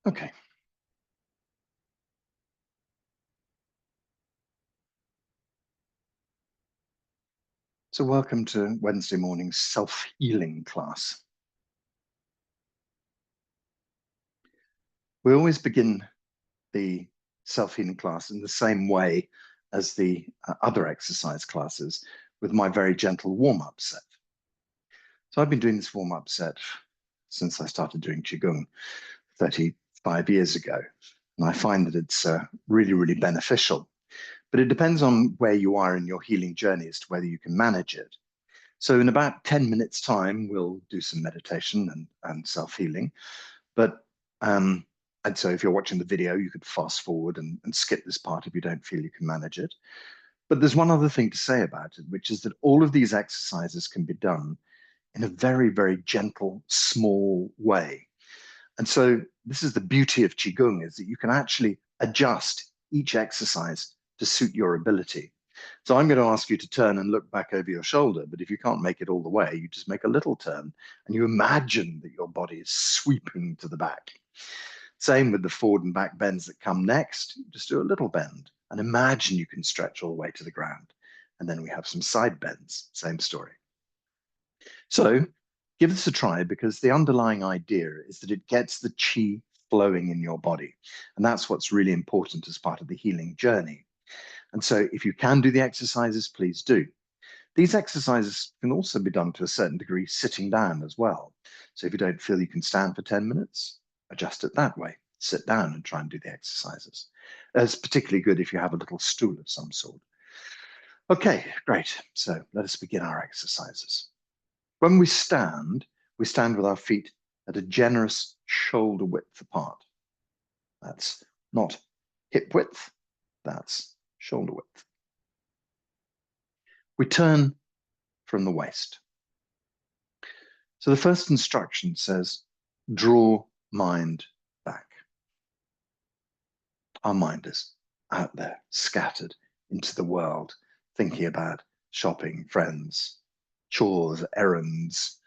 Okay. So welcome to Wednesday morning's self-healing class. We always begin the self-healing class in the same way as the other exercise classes, with my very gentle warm-up set. So I've been doing this warm-up set since I started doing Qigong 35 years ago, and I find that it's really, really beneficial. But it depends on where you are in your healing journey as to whether you can manage it. So in about 10 minutes time, we'll do some meditation and self-healing. And so if you're watching the video, you could fast forward and skip this part if you don't feel you can manage it. But there's one other thing to say about it, which is that all of these exercises can be done in a very, very gentle, small way. And so this is the beauty of Qigong, is that you can actually adjust each exercise to suit your ability. So I'm going to ask you to turn and look back over your shoulder, but if you can't make it all the way, you just make a little turn and you imagine that your body is sweeping to the back. Same with the forward and back bends that come next. Just do a little bend and imagine you can stretch all the way to the ground. And then we have some side bends, same story. So give this a try, because the underlying idea is that it gets the qi flowing in your body. And that's what's really important as part of the healing journey. And so if you can do the exercises, please do. These exercises can also be done to a certain degree sitting down as well. So if you don't feel you can stand for 10 minutes, adjust it that way. Sit down and try and do the exercises. It's particularly good if you have a little stool of some sort. Okay, great. So let us begin our exercises. When we stand with our feet at a generous shoulder width apart. That's not hip width, that's shoulder width. We turn from the waist. So the first instruction says, draw mind back. Our mind is out there, scattered into the world, thinking about shopping, friends, chores, errands,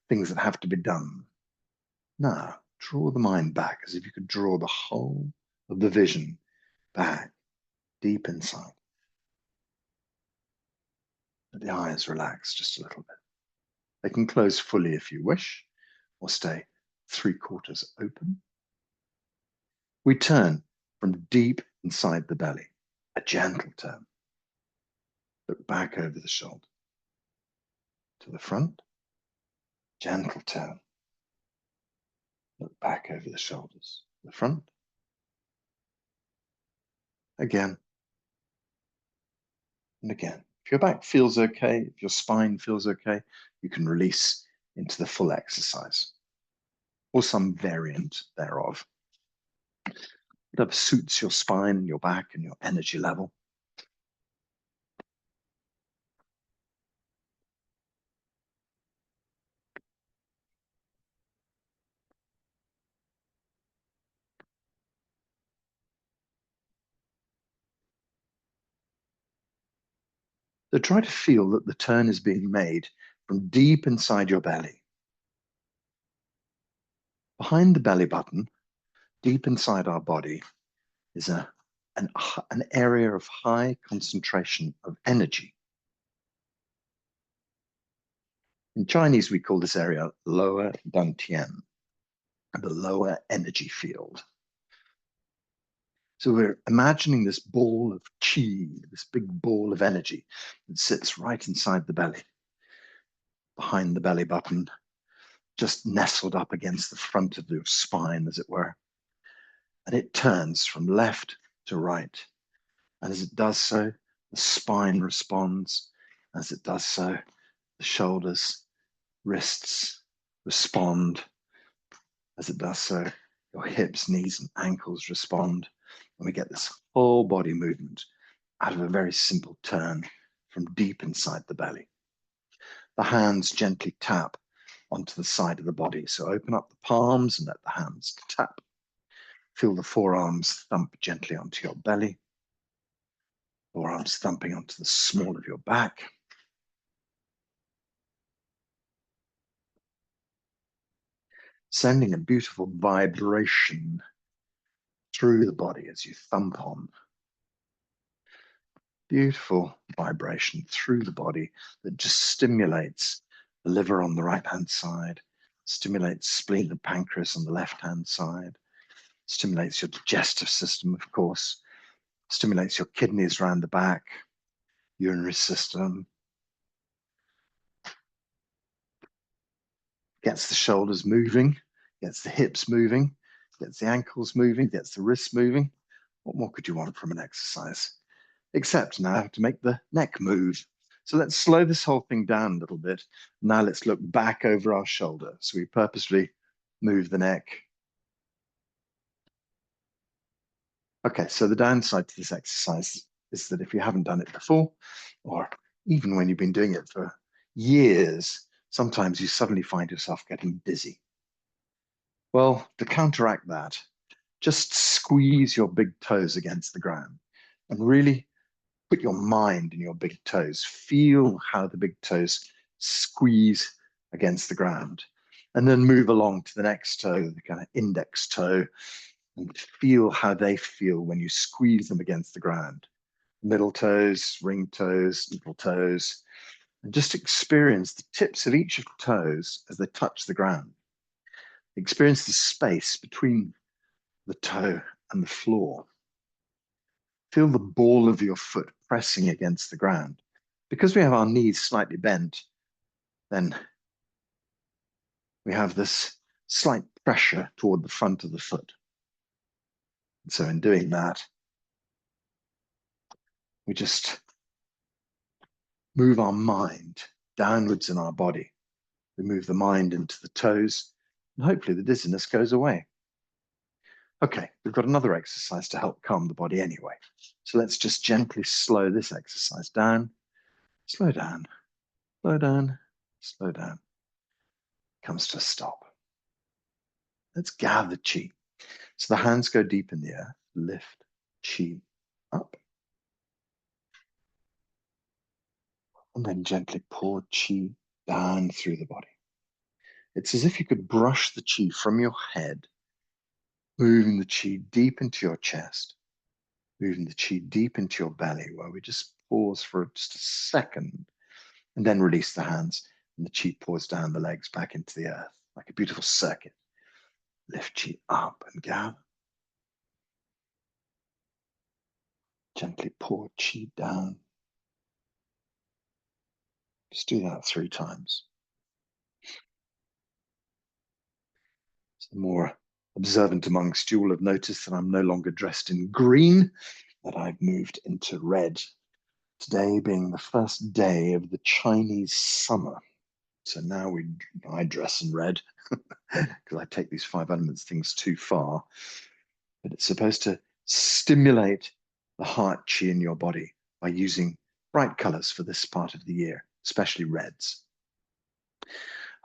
things that have to be done. Now, draw the mind back as if you could draw the whole of the vision back, deep inside. Let the eyes relax just a little bit. They can close fully if you wish, or stay 3/4 open. We turn from deep inside the belly, a gentle turn. Look back over the shoulder. To the front, gentle turn. Look back over the shoulders. The front. Again. And again. If your back feels okay, if your spine feels okay, you can release into the full exercise, or some variant thereof. Whatever suits your spine and your back and your energy level. So try to feel that the turn is being made from deep inside your belly. Behind the belly button, deep inside our body, is an area of high concentration of energy. In Chinese, we call this area lower dantian, the lower energy field. So we're imagining this ball of qi, this big ball of energy that sits right inside the belly, behind the belly button, just nestled up against the front of your spine, as it were. And it turns from left to right. And as it does so, the spine responds. As it does so, the shoulders, wrists respond. As it does so, your hips, knees, and ankles respond. And we get this whole body movement out of a very simple turn from deep inside the belly. The hands gently tap onto the side of the body. So open up the palms and let the hands tap. Feel the forearms thump gently onto your belly. Forearms thumping onto the small of your back. Sending a beautiful vibration through the body as you thump on. Beautiful vibration through the body that just stimulates the liver on the right-hand side, stimulates spleen and pancreas on the left-hand side, stimulates your digestive system, of course, stimulates your kidneys around the back, urinary system, gets the shoulders moving, gets the hips moving, gets the ankles moving, gets the wrists moving. What more could you want from an exercise? Except now to make the neck move. So let's slow this whole thing down a little bit. Now let's look back over our shoulder. So we purposely move the neck. Okay, so the downside to this exercise is that if you haven't done it before, or even when you've been doing it for years, sometimes you suddenly find yourself getting dizzy. Well, to counteract that, just squeeze your big toes against the ground and really put your mind in your big toes. Feel how the big toes squeeze against the ground. And then move along to the next toe, the kind of index toe, and feel how they feel when you squeeze them against the ground. Middle toes, ring toes, little toes, and just experience the tips of each of the toes as they touch the ground. Experience the space between the toe and the floor. Feel the ball of your foot pressing against the ground. Because we have our knees slightly bent, then we have this slight pressure toward the front of the foot. And so in doing that, we just move our mind downwards in our body. We move the mind into the toes, and hopefully the dizziness goes away. Okay, we've got another exercise to help calm the body anyway. So let's just gently slow this exercise down. Slow down, slow down, slow down. Comes to a stop. Let's gather chi. So the hands go deep in the earth, lift chi up. And then gently pour chi down through the body. It's as if you could brush the chi from your head, moving the chi deep into your chest, moving the chi deep into your belly, where we just pause for just a second and then release the hands, and the chi pours down the legs back into the earth like a beautiful circuit. Lift chi up and gather. Gently pour chi down. Just do that 3 times. So the more observant amongst you will have noticed that I'm no longer dressed in green, that I've moved into red. Today being the first day of the Chinese summer. So now I dress in red because I take these 5 elements things too far. But it's supposed to stimulate the heart chi in your body by using bright colors for this part of the year, especially reds.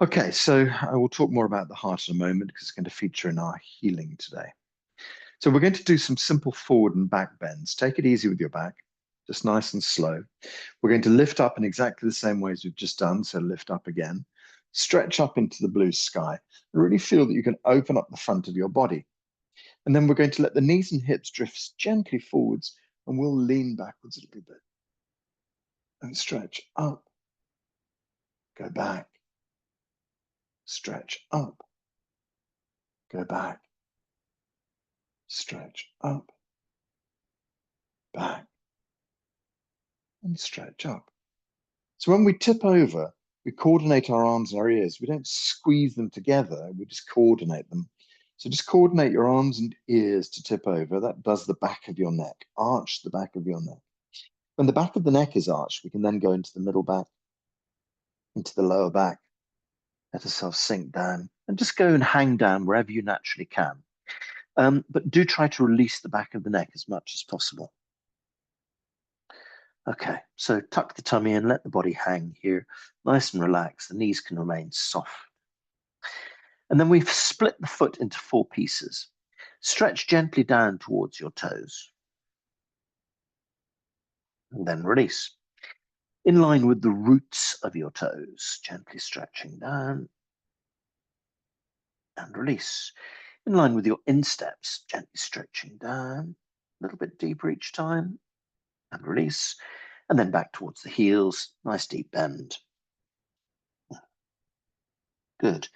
Okay, so I will talk more about the heart in a moment because it's going to feature in our healing today. So we're going to do some simple forward and back bends. Take it easy with your back, just nice and slow. We're going to lift up in exactly the same way as we've just done. So lift up again, stretch up into the blue sky, and really feel that you can open up the front of your body. And then we're going to let the knees and hips drift gently forwards, and we'll lean backwards a little bit. And stretch up, go back, stretch up, go back, stretch up, back, and stretch up. So when we tip over, we coordinate our arms and our ears. We don't squeeze them together, we just coordinate them. So just coordinate your arms and ears to tip over. That does the back of your neck. Arch the back of your neck. When the back of the neck is arched, we can then go into the middle back, into the lower back. Let ourselves sink down and just go and hang down wherever you naturally can. But do try to release the back of the neck as much as possible. Okay, so tuck the tummy and let the body hang here, nice and relaxed. The knees can remain soft. And then we've split the foot into 4 pieces. Stretch gently down towards your toes. And then release. In line with the roots of your toes, gently stretching down and release. In line with your insteps, gently stretching down, a little bit deeper each time, and release. And then back towards the heels, nice deep bend. Good.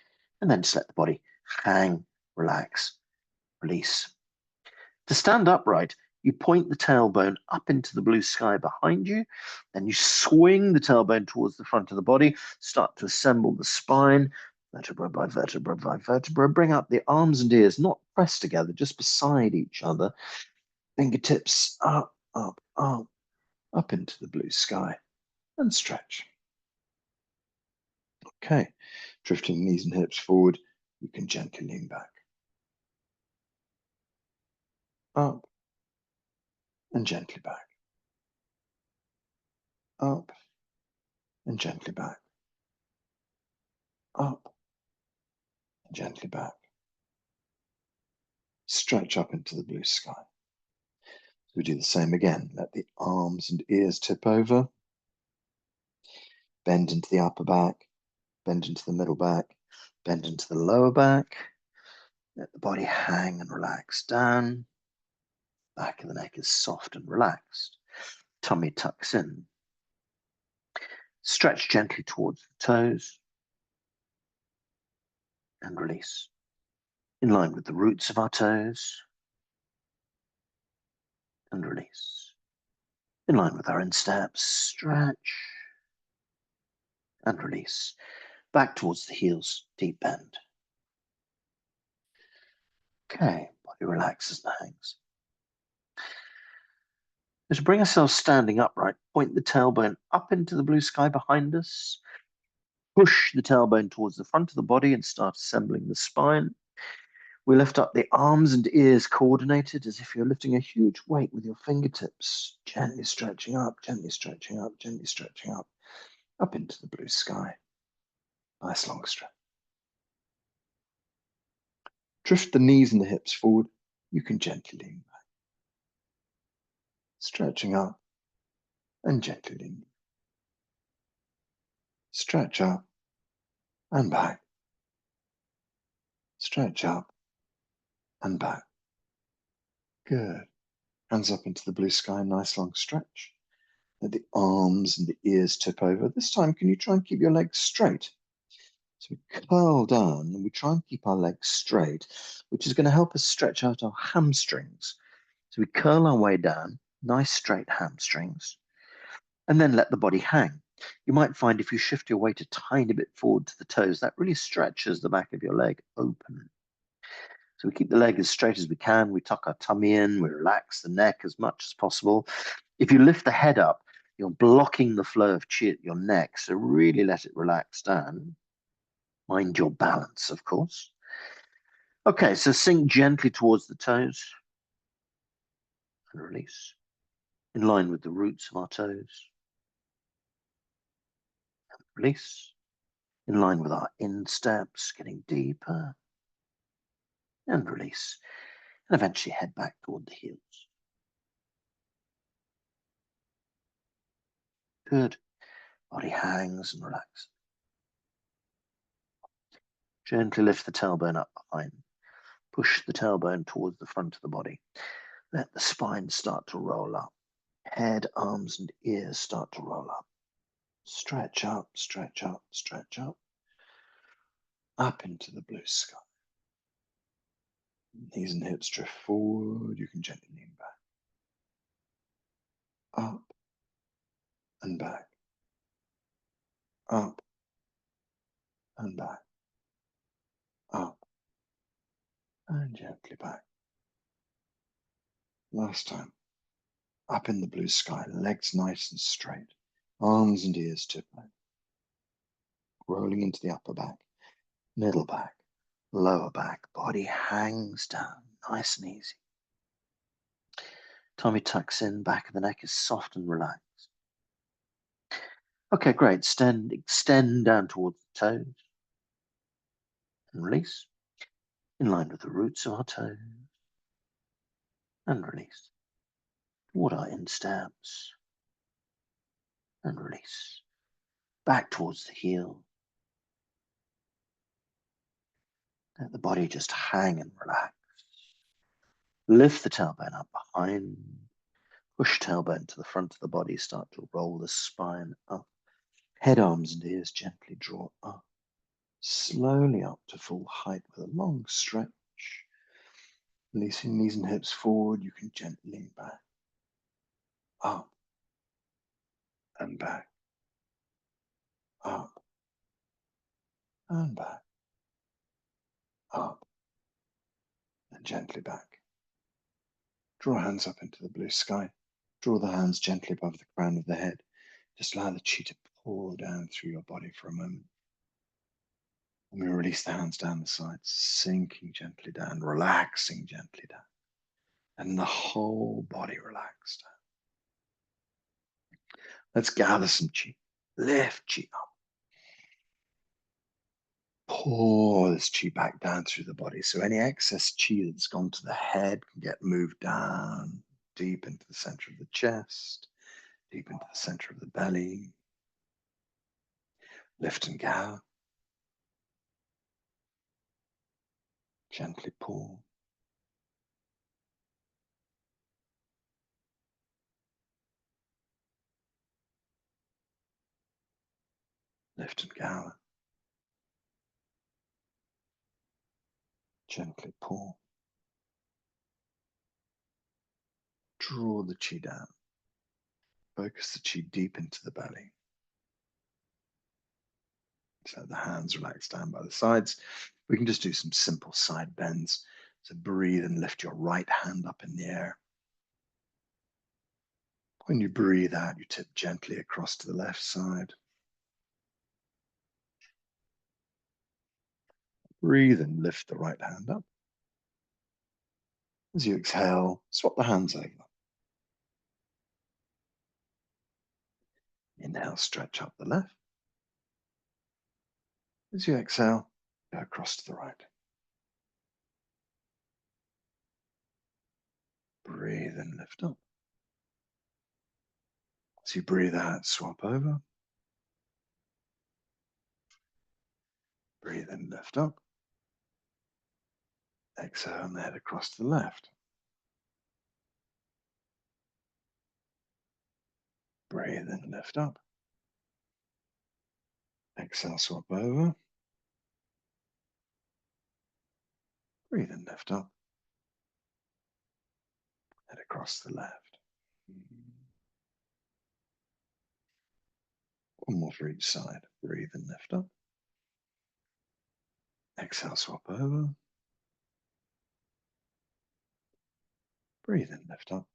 And then just let the body hang, relax, release. To stand upright, you point the tailbone up into the blue sky behind you, then you swing the tailbone towards the front of the body, start to assemble the spine, vertebra by vertebra by vertebra. Bring up the arms and ears, not pressed together, just beside each other. Fingertips up, up, up, up into the blue sky, and stretch. Okay, drifting knees and hips forward, you can gently lean back. Up, and gently back. Up, and gently back. Up, and gently back. Stretch up into the blue sky. So we do the same again. Let the arms and ears tip over. Bend into the upper back. Bend into the middle back. Bend into the lower back. Let the body hang and relax down. Back of the neck is soft and relaxed. Tummy tucks in. Stretch gently towards the toes. And release. In line with the roots of our toes. And release. In line with our insteps, stretch and release. Back towards the heels, deep bend. Okay, body relaxes and hangs. Now to bring ourselves standing upright, point the tailbone up into the blue sky behind us. Push the tailbone towards the front of the body and start assembling the spine. We lift up the arms and ears coordinated as if you're lifting a huge weight with your fingertips, gently stretching up, gently stretching up, gently stretching up, up into the blue sky. Nice long stretch. Drift the knees and the hips forward. You can gently lean back. Stretching up and gently lean. Stretch up and back. Stretch up and back. Good. Hands up into the blue sky, nice long stretch. Let the arms and the ears tip over. This time, can you try and keep your legs straight? So we curl down and we try and keep our legs straight, which is going to help us stretch out our hamstrings. So we curl our way down, nice straight hamstrings, and then let the body hang. You might find if you shift your weight a tiny bit forward to the toes, that really stretches the back of your leg open. So we keep the leg as straight as we can. We tuck our tummy in. We relax the neck as much as possible. If you lift the head up, you're blocking the flow of chi at your neck. So really let it relax down. Mind your balance, of course. Okay, so sink gently towards the toes and release in line with the roots of our toes. And release in line with our insteps, getting deeper. And release. And eventually head back toward the heels. Good. Body hangs and relaxes. Gently lift the tailbone up behind. Push the tailbone towards the front of the body. Let the spine start to roll up. Head, arms, and ears start to roll up. Stretch up, stretch up, stretch up. Up into the blue sky. Knees and hips drift forward. You can gently lean back. Up and back. Up and back. Up and gently back. Last time. Up in the blue sky, legs nice and straight. Arms and ears tip back. Rolling into the upper back, middle back, lower back. Body hangs down, nice and easy. Tummy tucks in, back of the neck is soft and relaxed. Okay, great. Extend down towards the toes. And release. In line with the roots of our toes. And release. Toward our insteps. And release. Back towards the heel. Let the body just hang and relax. Lift the tailbone up behind. Push tailbone to the front of the body. Start to roll the spine up. Head, arms, and ears gently draw up. Slowly up to full height with a long stretch. Releasing knees and hips forward, you can gently lean back. Up and back. Up and back. Up and gently back. Draw hands up into the blue sky. Draw the hands gently above the crown of the head. Just allow the chi to pour down through your body for a moment. And we release the hands down the sides, sinking gently down, relaxing gently down. And the whole body relaxed. Let's gather some chi. Lift chi up. Pour this chi back down through the body. So any excess chi that's gone to the head can get moved down deep into the center of the chest, deep into the center of the belly. Lift and gather. Gently pour. Lift and gather. Gently pour. Draw the chi down. Focus the chi deep into the belly. So the hands relax down by the sides. We can just do some simple side bends. So breathe and lift your right hand up in the air. When you breathe out, you tip gently across to the left side. Breathe and lift the right hand up. As you exhale, swap the hands over. Inhale, stretch up the left. As you exhale, go across to the right. Breathe and lift up. As you breathe out, swap over. Breathe and lift up. Exhale and head across to the left. Breathe and lift up. Exhale, swap over. Breathe and lift up. Head across to the left. One more for each side. Breathe and lift up. Exhale, swap over. Breathe and lift up.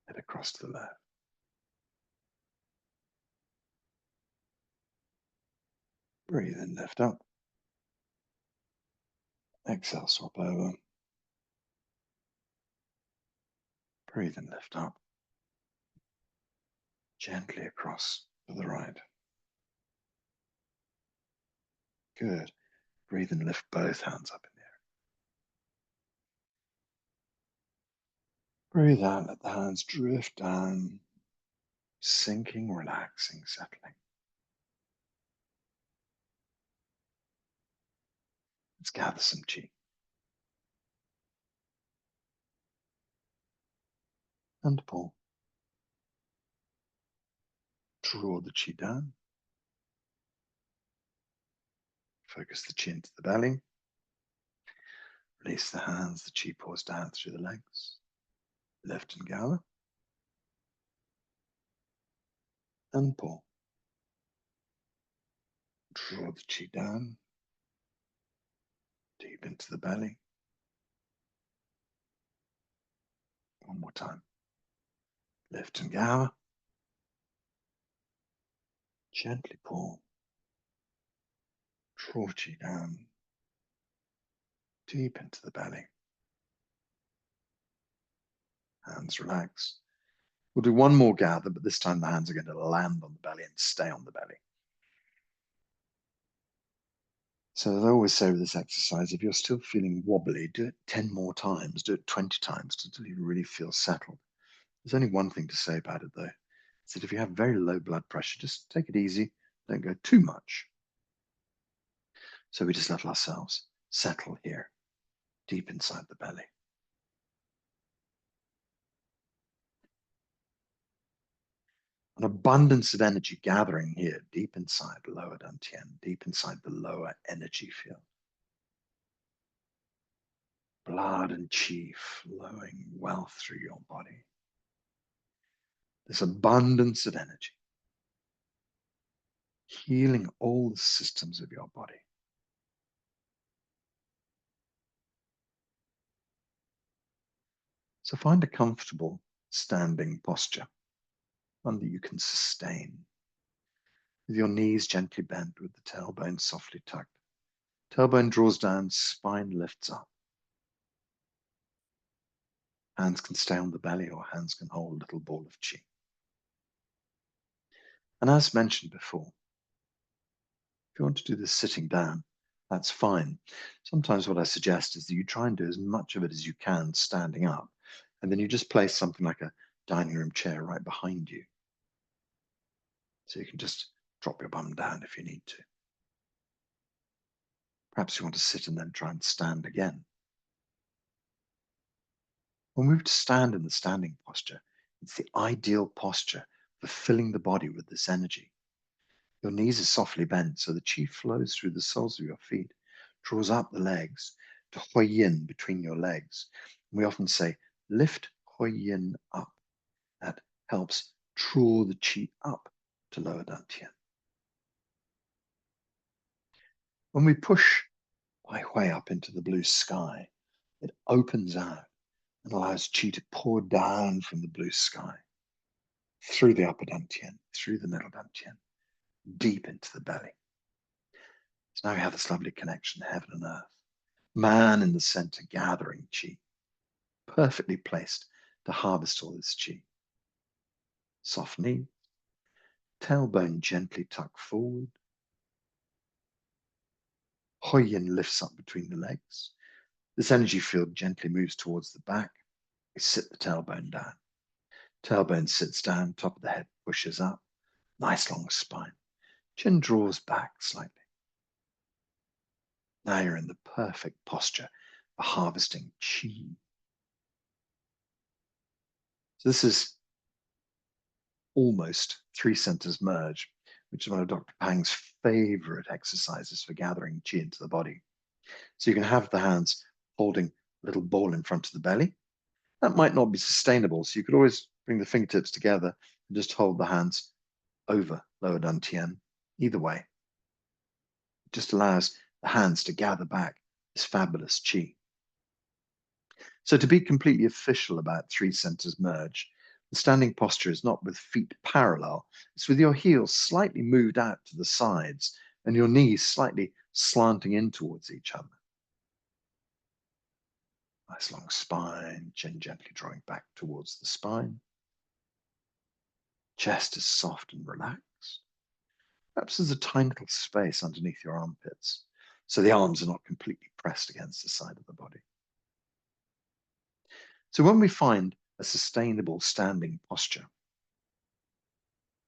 Head across to the left. Breathe and lift up. Exhale, swap over. Breathe and lift up. Gently across to the right. Good. Breathe and lift both hands up in the air. Breathe out, let the hands drift down, sinking, relaxing, settling. Let's gather some chi. And pull. Draw the chi down. Focus the chi into the belly. Release the hands, the chi pours down through the legs. Lift and gather. And pull. Draw the chi down. Deep into the belly. One more time. Lift and gather. Gently pull. Draw chi down. Deep into the belly. Hands relax. We'll do one more gather, but this time the hands are going to land on the belly and stay on the belly. So as I always say with this exercise, if you're still feeling wobbly, do it 10 more times, do it 20 times until you really feel settled. There's only one thing to say about it though. It's that if you have very low blood pressure, just take it easy, don't go too much. So we just let ourselves settle here, deep inside the belly. An abundance of energy gathering here, deep inside the lower dantian, deep inside the lower energy field. Blood and qi flowing well through your body. This abundance of energy, healing all the systems of your body. So find a comfortable standing posture, one that you can sustain, with your knees gently bent, with the tailbone softly tucked. Tailbone draws down, spine lifts up. Hands can stay on the belly, or hands can hold a little ball of qi. And as mentioned before, if you want to do this sitting down, that's fine. Sometimes what I suggest is that you try and do as much of it as you can standing up, and then you just place something like a dining room chair right behind you. So you can just drop your bum down if you need to. Perhaps you want to sit and then try and stand again. We'll move to stand in the standing posture. It's the ideal posture for filling the body with this energy. Your knees are softly bent, so the qi flows through the soles of your feet, draws up the legs to hui yin between your legs. We often say, lift hui yin up. That helps draw the qi up to lower dantian. When we push Wai Hui up into the blue sky, it opens out and allows qi to pour down from the blue sky, through the upper dantian, through the middle dantian, deep into the belly. So now we have this lovely connection, heaven and earth. Man in the center gathering qi, perfectly placed to harvest all this qi. Soft knee, tailbone gently tucked forward. Hui Yin lifts up between the legs. This energy field gently moves towards the back. We sit the tailbone down. Tailbone sits down, top of the head pushes up. Nice long spine. Chin draws back slightly. Now you're in the perfect posture for harvesting qi. So this is almost three centers merge, which is one of Dr. Pang's favorite exercises for gathering qi into the body. So you can have the hands holding a little ball in front of the belly. That might not be sustainable, so you could always bring the fingertips together and just hold the hands over lower dantian. Either way, it just allows the hands to gather back this fabulous qi. So to be completely official about three centers merge, the standing posture is not with feet parallel, it's with your heels slightly moved out to the sides and your knees slightly slanting in towards each other. Nice long spine, chin gently drawing back towards the spine. Chest is soft and relaxed. Perhaps there's a tiny little space underneath your armpits, so the arms are not completely pressed against the side of the body. So when we find a sustainable standing posture,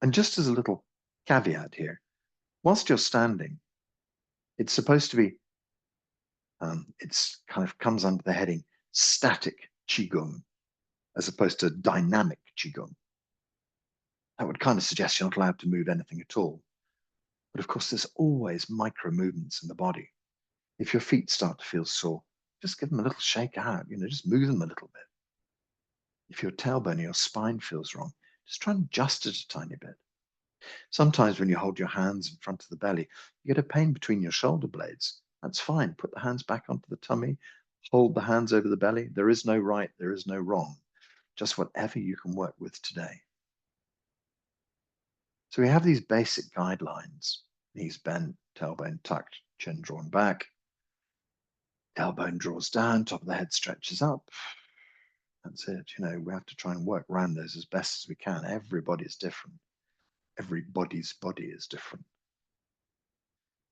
and just as a little caveat here, whilst you're standing, it's supposed to be, it's kind of comes under the heading static qigong, as opposed to dynamic qigong. That would kind of suggest you're not allowed to move anything at all. But of course, there's always micro movements in the body. If your feet start to feel sore, just give them a little shake out, just move them a little bit. If your tailbone or your spine feels wrong, just try and adjust it a tiny bit. Sometimes when you hold your hands in front of the belly, you get a pain between your shoulder blades. That's fine. Put the hands back onto the tummy, hold the hands over the belly. There is no right, there is no wrong. Just whatever you can work with today. So we have these basic guidelines: knees bent, tailbone tucked, chin drawn back. Tailbone draws down, top of the head stretches up. That's it. We have to try and work around those as best as we can. Everybody is different. Everybody's body is different.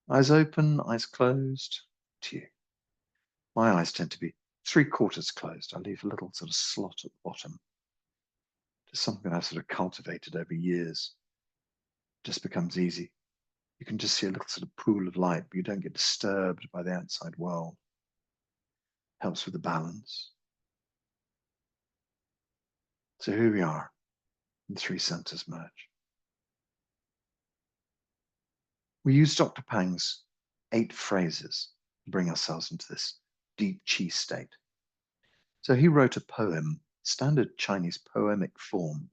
Eyes open, eyes closed. To you. My eyes tend to be 3/4 closed. I leave a little sort of slot at the bottom. Just something I've sort of cultivated over years. Just becomes easy. You can just see a little sort of pool of light, but you don't get disturbed by the outside world. Helps with the balance. So here we are, and three centers merge. We use Dr. Pang's 8 phrases to bring ourselves into this deep chi state. So he wrote a poem, standard Chinese poemic form,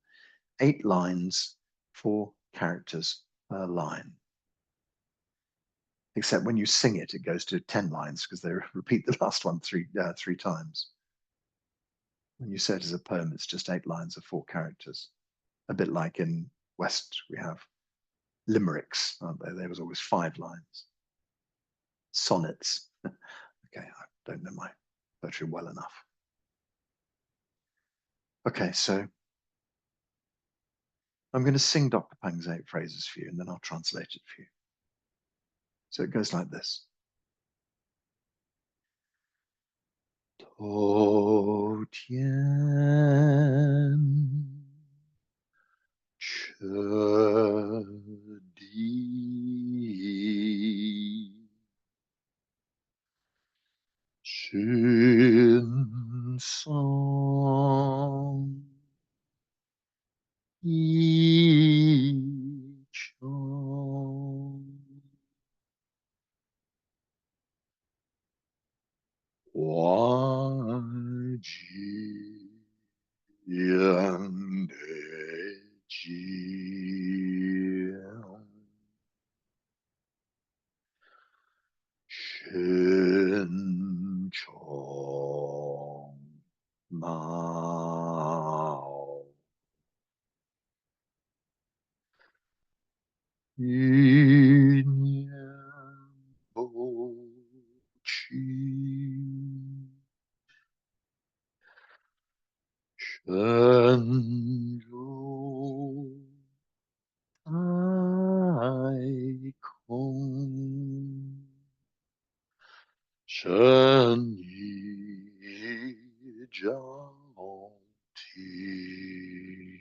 8 lines, 4 characters per line. Except when you sing it, it goes to 10 lines because they repeat the last one three times. When you say it as a poem, it's just 8 lines of 4 characters. A bit like in West, we have limericks, aren't they? There was always 5 lines. Sonnets. Okay, I don't know my poetry well enough. Okay, so I'm going to sing Dr. Pang's 8 phrases for you, and then I'll translate it for you. So it goes like this. To Tian Di Shin Song Yi Chong Hua Ji Yan De Ji Shin Chong Mao Yin Yang Bo Chi Shen Zhou Tai Kong Shen Yi Jiao Ti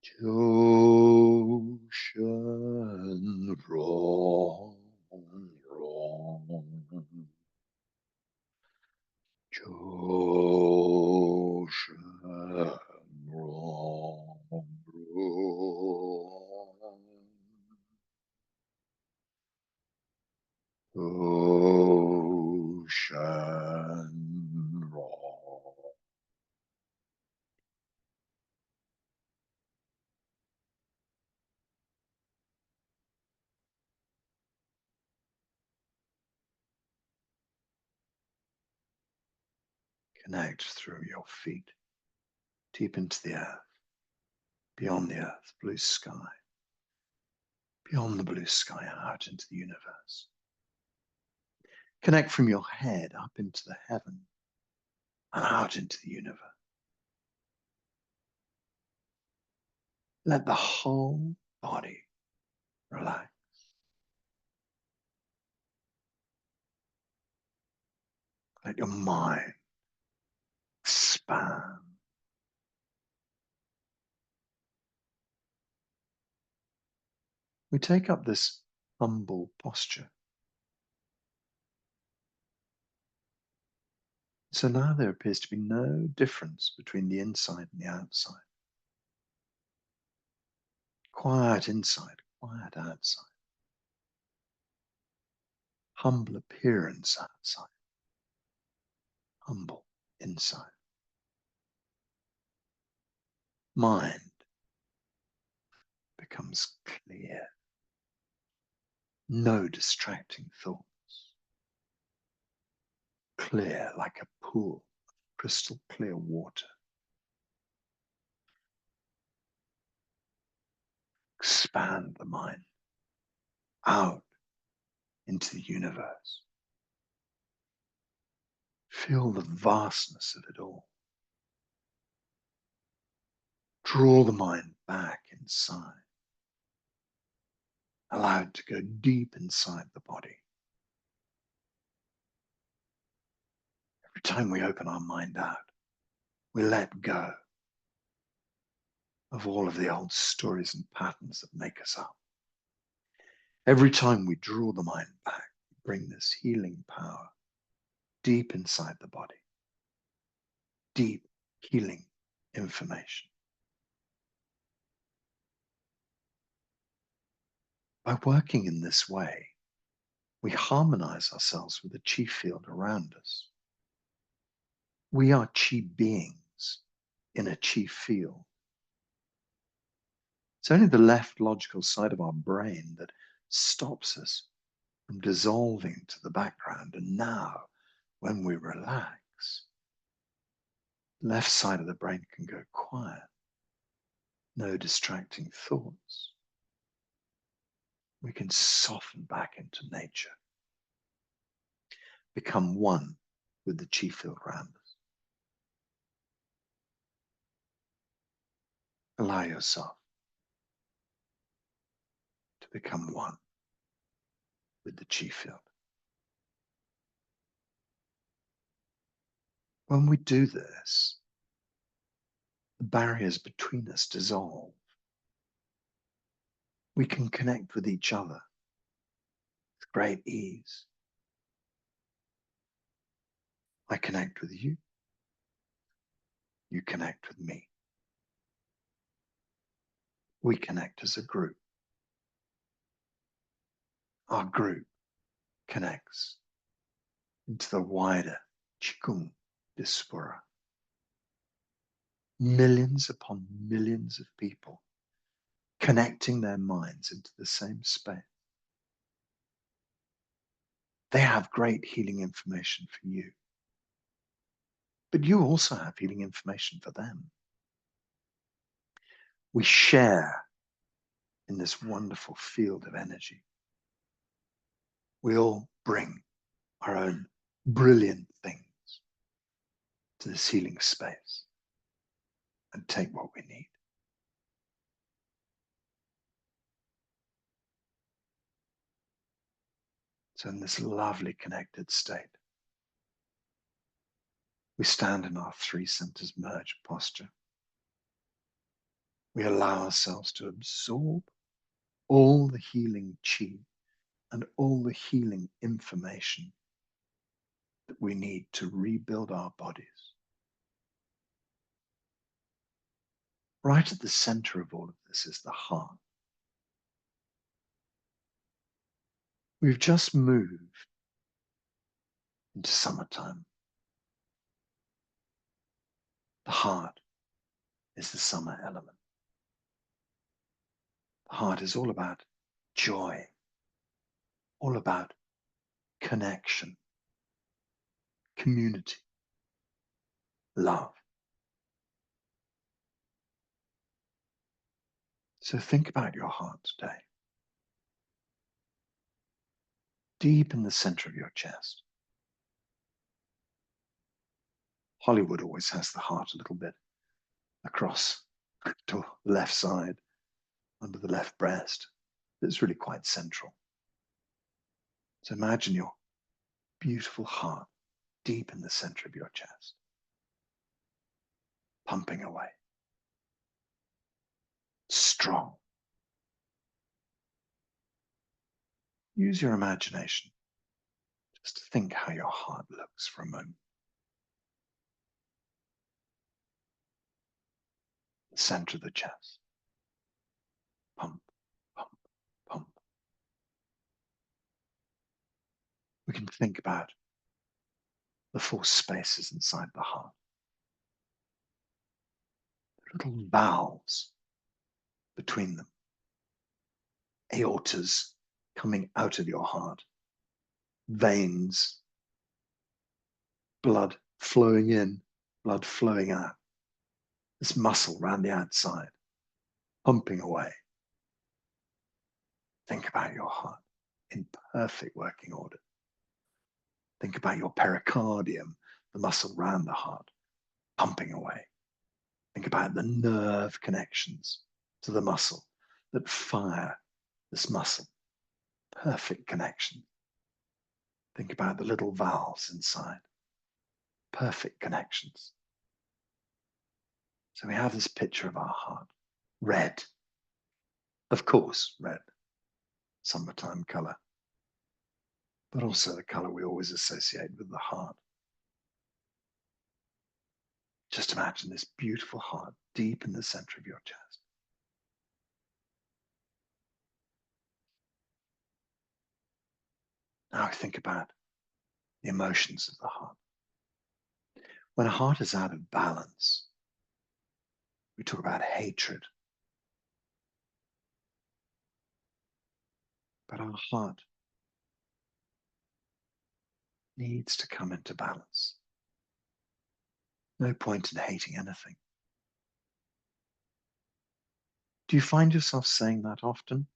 Jiu Shen Rong Rong Jiu Shen Rong Rong Shen Rong. Connect through your feet, deep into the earth, beyond the earth, blue sky, beyond the blue sky, out into the universe. Connect from your head up into the heaven and out into the universe. Let the whole body relax. Let your mind expand. We take up this humble posture. So now there appears to be no difference between the inside and the outside. Quiet inside, quiet outside. Humble appearance outside. Humble inside. Mind becomes clear. No distracting thoughts. Clear like a pool of crystal clear water. Expand the mind out into the universe. Feel the vastness of it all. Draw the mind back inside. Allow it to go deep inside the body. Every time we open our mind out, we let go. of all of the old stories and patterns that make us up. Every time we draw the mind back, we bring this healing power deep inside the body, deep healing information. By working in this way, we harmonize ourselves with the chi field around us. We are chi beings in a chi field. It's only the left logical side of our brain that stops us from dissolving to the background. And now, when we relax, the left side of the brain can go quiet. No distracting thoughts. We can soften back into nature, become one with the chi field around us. Allow yourself to become one with the chi field. When we do this, the barriers between us dissolve. We can connect with each other with great ease. I connect with you. You connect with me. We connect as a group. Our group connects into the wider Qigong diaspora. Millions upon millions of people connecting their minds into the same space. They have great healing information for you, but you also have healing information for them. We share in this wonderful field of energy. We all bring our own brilliant things to this healing space and take what we need. So in this lovely connected state, we stand in our three centers merged posture. We allow ourselves to absorb all the healing chi and all the healing information that we need to rebuild our bodies. Right at the center of all of this is the heart. We've just moved into summertime. The heart is the summer element. The heart is all about joy, all about connection, community, love. So think about your heart today. Deep in the center of your chest. Hollywood always has the heart a little bit across to the left side, under the left breast. It's really quite central. So imagine your beautiful heart deep in the center of your chest, pumping away. Strong. Use your imagination just to think how your heart looks for a moment. The center of the chest. Pump, pump, pump. We can think about the four spaces inside the heart. Little valves between them. Aortas coming out of your heart. Veins. Blood flowing in, blood flowing out. This muscle around the outside, pumping away. Think about your heart in perfect working order. Think about your pericardium, the muscle around the heart, pumping away. Think about the nerve connections to the muscle that fire this muscle. Perfect connection. Think about the little valves inside. Perfect connections. So we have this picture of our heart Red. Of course, red. Summertime color. But also the color we always associate with the heart. Just imagine this beautiful heart deep in the center of your chest. Now think about the emotions of the heart. When a heart is out of balance, we talk about hatred. But our heart needs to come into balance. No point in hating anything. Do you find yourself saying that often?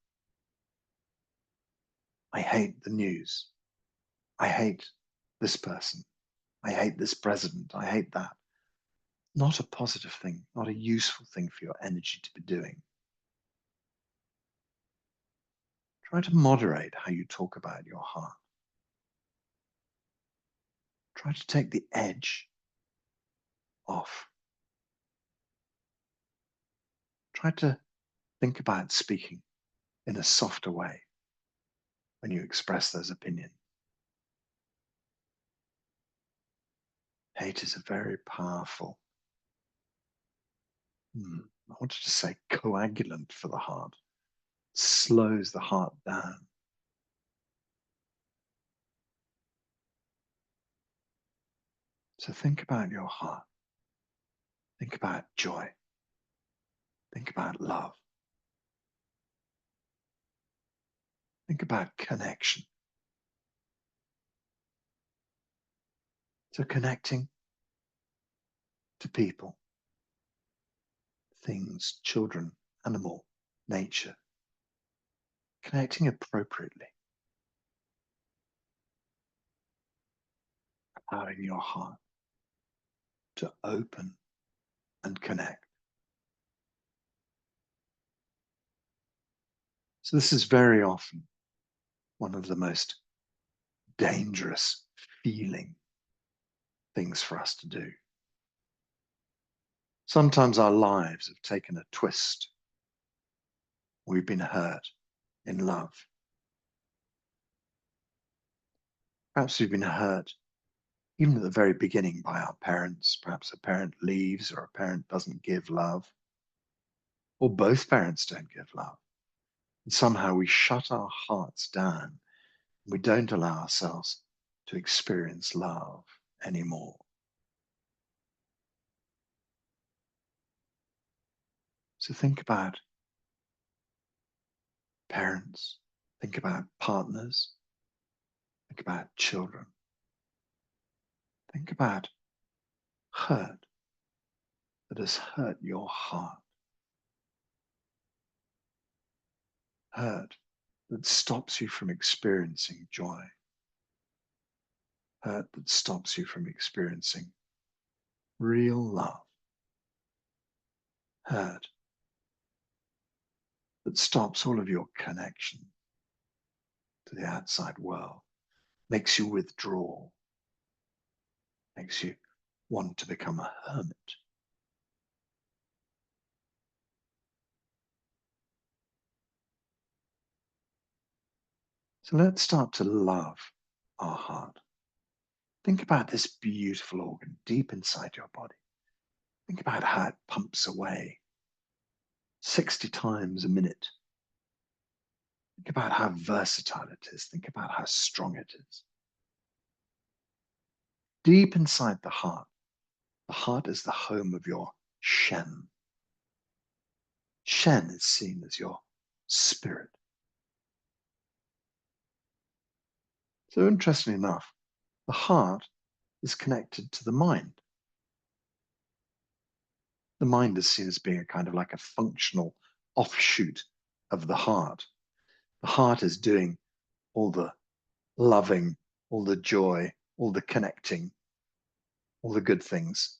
I hate the news. I hate this person. I hate this president. I hate that. Not a positive thing, not a useful thing for your energy to be doing. Try to moderate how you talk about your heart. Try to take the edge off. Try to think about speaking in a softer way when you express those opinions. Hate is a very powerful, I wanted to say coagulant for the heart. It slows the heart down. So think about your heart. Think about joy. Think about love. Think about connection. So connecting to people, things, children, animal, nature. Connecting appropriately. Allowing your heart to open and connect. So this is very often one of the most dangerous feeling things for us to do. Sometimes our lives have taken a twist. We've been hurt in love. Perhaps we've been hurt even at the very beginning by our parents. Perhaps a parent leaves or a parent doesn't give love, or both parents don't give love. And somehow we shut our hearts down. We don't allow ourselves to experience love anymore. So think about parents, think about partners, think about children. Think about hurt that has hurt your heart. Hurt that stops you from experiencing joy. Hurt that stops you from experiencing real love. Hurt that stops all of your connection to the outside world, makes you withdraw, makes you want to become a hermit. So let's start to love our heart. Think about this beautiful organ deep inside your body. Think about how it pumps away 60 times a minute. Think about how versatile it is. Think about how strong it is. Deep inside the heart is the home of your Shen. Shen is seen as your spirit. So interestingly enough, the heart is connected to the mind. The mind is seen as being a kind of like a functional offshoot of the heart. The heart is doing all the loving, all the joy, all the connecting, all the good things.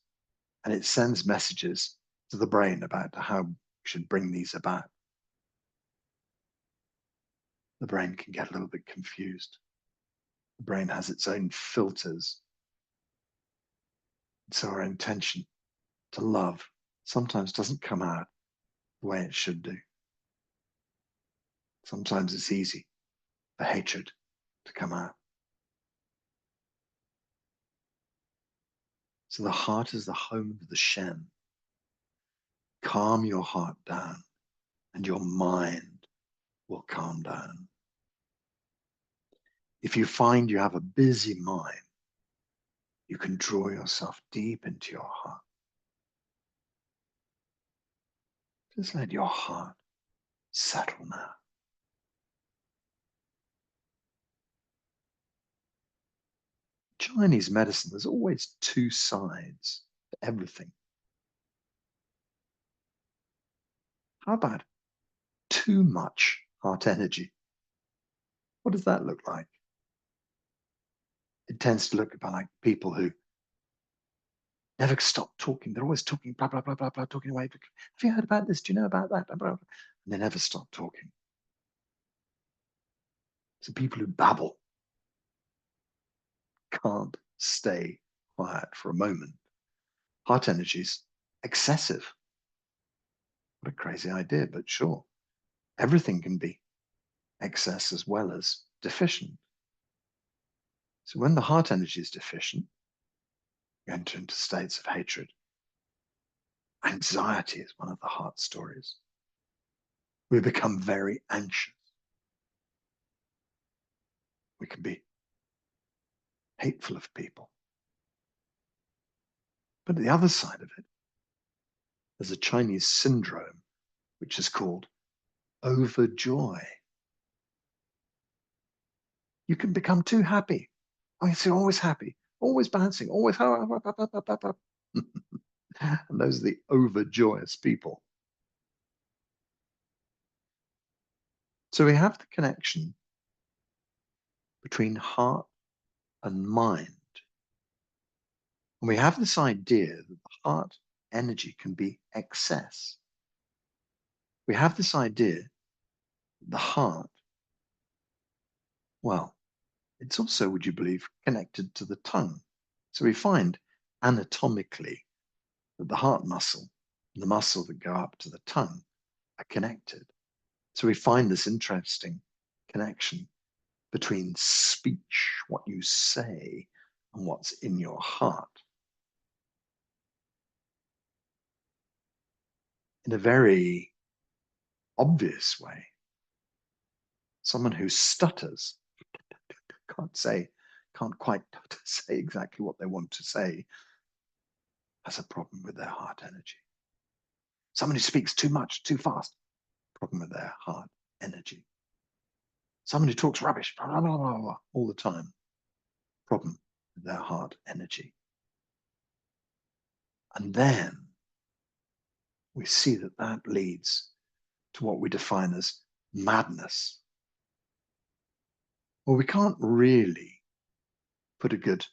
And it sends messages to the brain about how we should bring these about. The brain can get a little bit confused. The brain has its own filters. So our intention to love sometimes doesn't come out the way it should do. Sometimes it's easy for hatred to come out. So the heart is the home of the Shen. Calm your heart down and your mind will calm down. If you find you have a busy mind, you can draw yourself deep into your heart. Just let your heart settle now. Chinese medicine, there's always two sides to everything. How about too much heart energy? What does that look like? It tends to look about like people who never stop talking. They're always talking, blah, blah, blah, blah, blah, talking away. Have you heard about this? Do you know about that? Blah, blah, blah. And they never stop talking. So people who babble can't stay quiet for a moment. Heart energy is excessive. What a crazy idea, but sure. Everything can be excess as well as deficient. So when the heart energy is deficient, you enter into states of hatred. Anxiety is one of the heart stories. We become very anxious. We can be hateful of people. But the other side of it, there's a Chinese syndrome, which is called overjoy. You can become too happy. Oh, you're always happy, always bouncing, always. And those are the overjoyous people. So we have the connection between heart and mind. And we have this idea that the heart energy can be excess. We have this idea that the heart, well, it's also, would you believe, connected to the tongue. So we find anatomically that the heart muscle and the muscle that go up to the tongue are connected. So we find this interesting connection between speech, what you say, and what's in your heart. In a very obvious way, someone who stutters can't quite say exactly what they want to say, has a problem with their heart energy. Someone who speaks too much, too fast, problem with their heart energy. Someone who talks rubbish, blah, blah, blah, blah, blah, all the time, problem with their heart energy. And then we see that that leads to what we define as madness. Well, we can't really put a good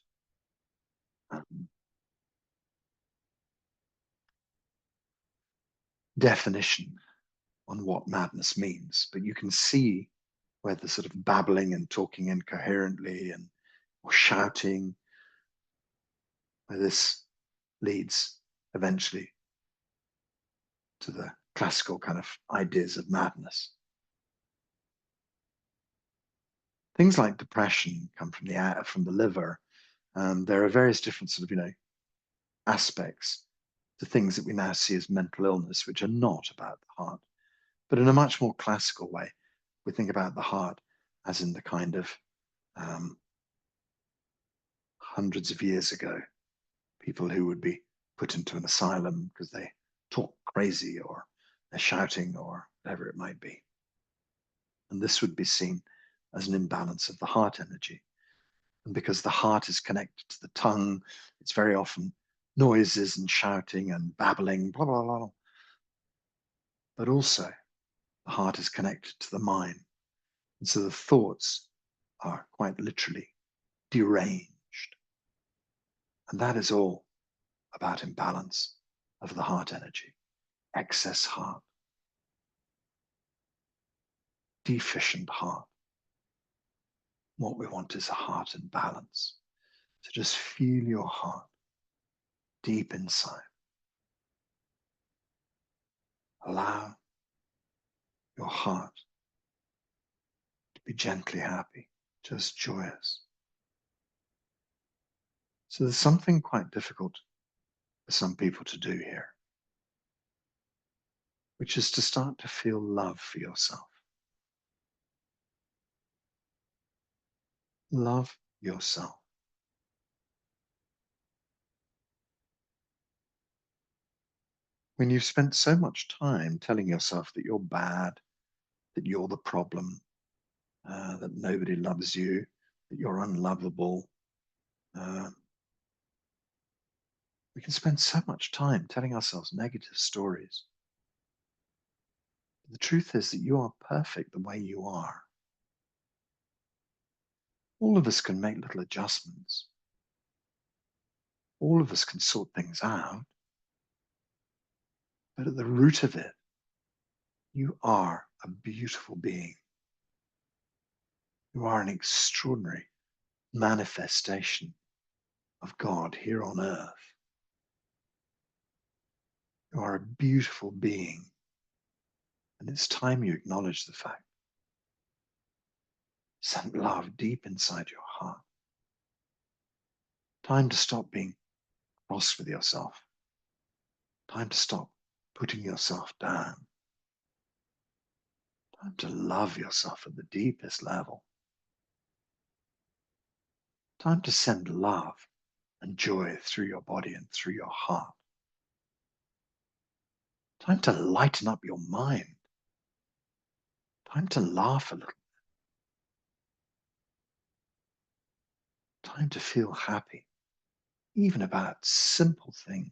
definition on what madness means, but you can see where the sort of babbling and talking incoherently and or shouting, where this leads eventually to the classical kind of ideas of madness. Things like depression come from the liver. There are various different sort of, aspects to things that we now see as mental illness, which are not about the heart. But in a much more classical way, we think about the heart as in the kind of hundreds of years ago, people who would be put into an asylum because they talk crazy or they're shouting or whatever it might be. And this would be seen as an imbalance of the heart energy. And because the heart is connected to the tongue, it's very often noises and shouting and babbling, blah, blah, blah. But also, the heart is connected to the mind. And so the thoughts are quite literally deranged. And that is all about imbalance of the heart energy, excess heart, deficient heart. What we want is a heart in balance. So just feel your heart deep inside. Allow your heart to be gently happy, just joyous. So there's something quite difficult for some people to do here, which is to start to feel love for yourself. Love yourself. When you've spent so much time telling yourself that you're bad, that you're the problem, that nobody loves you, that you're unlovable, we can spend so much time telling ourselves negative stories. The truth is that you are perfect the way you are. All of us can make little adjustments. All of us can sort things out. But at the root of it, you are a beautiful being. You are an extraordinary manifestation of God here on earth. You are a beautiful being. And it's time you acknowledge the fact. Send love deep inside your heart. Time to stop being cross with yourself. Time to stop putting yourself down. Time to love yourself at the deepest level. Time to send love and joy through your body and through your heart. Time to lighten up your mind. Time to laugh a little. Time to feel happy, even about simple things.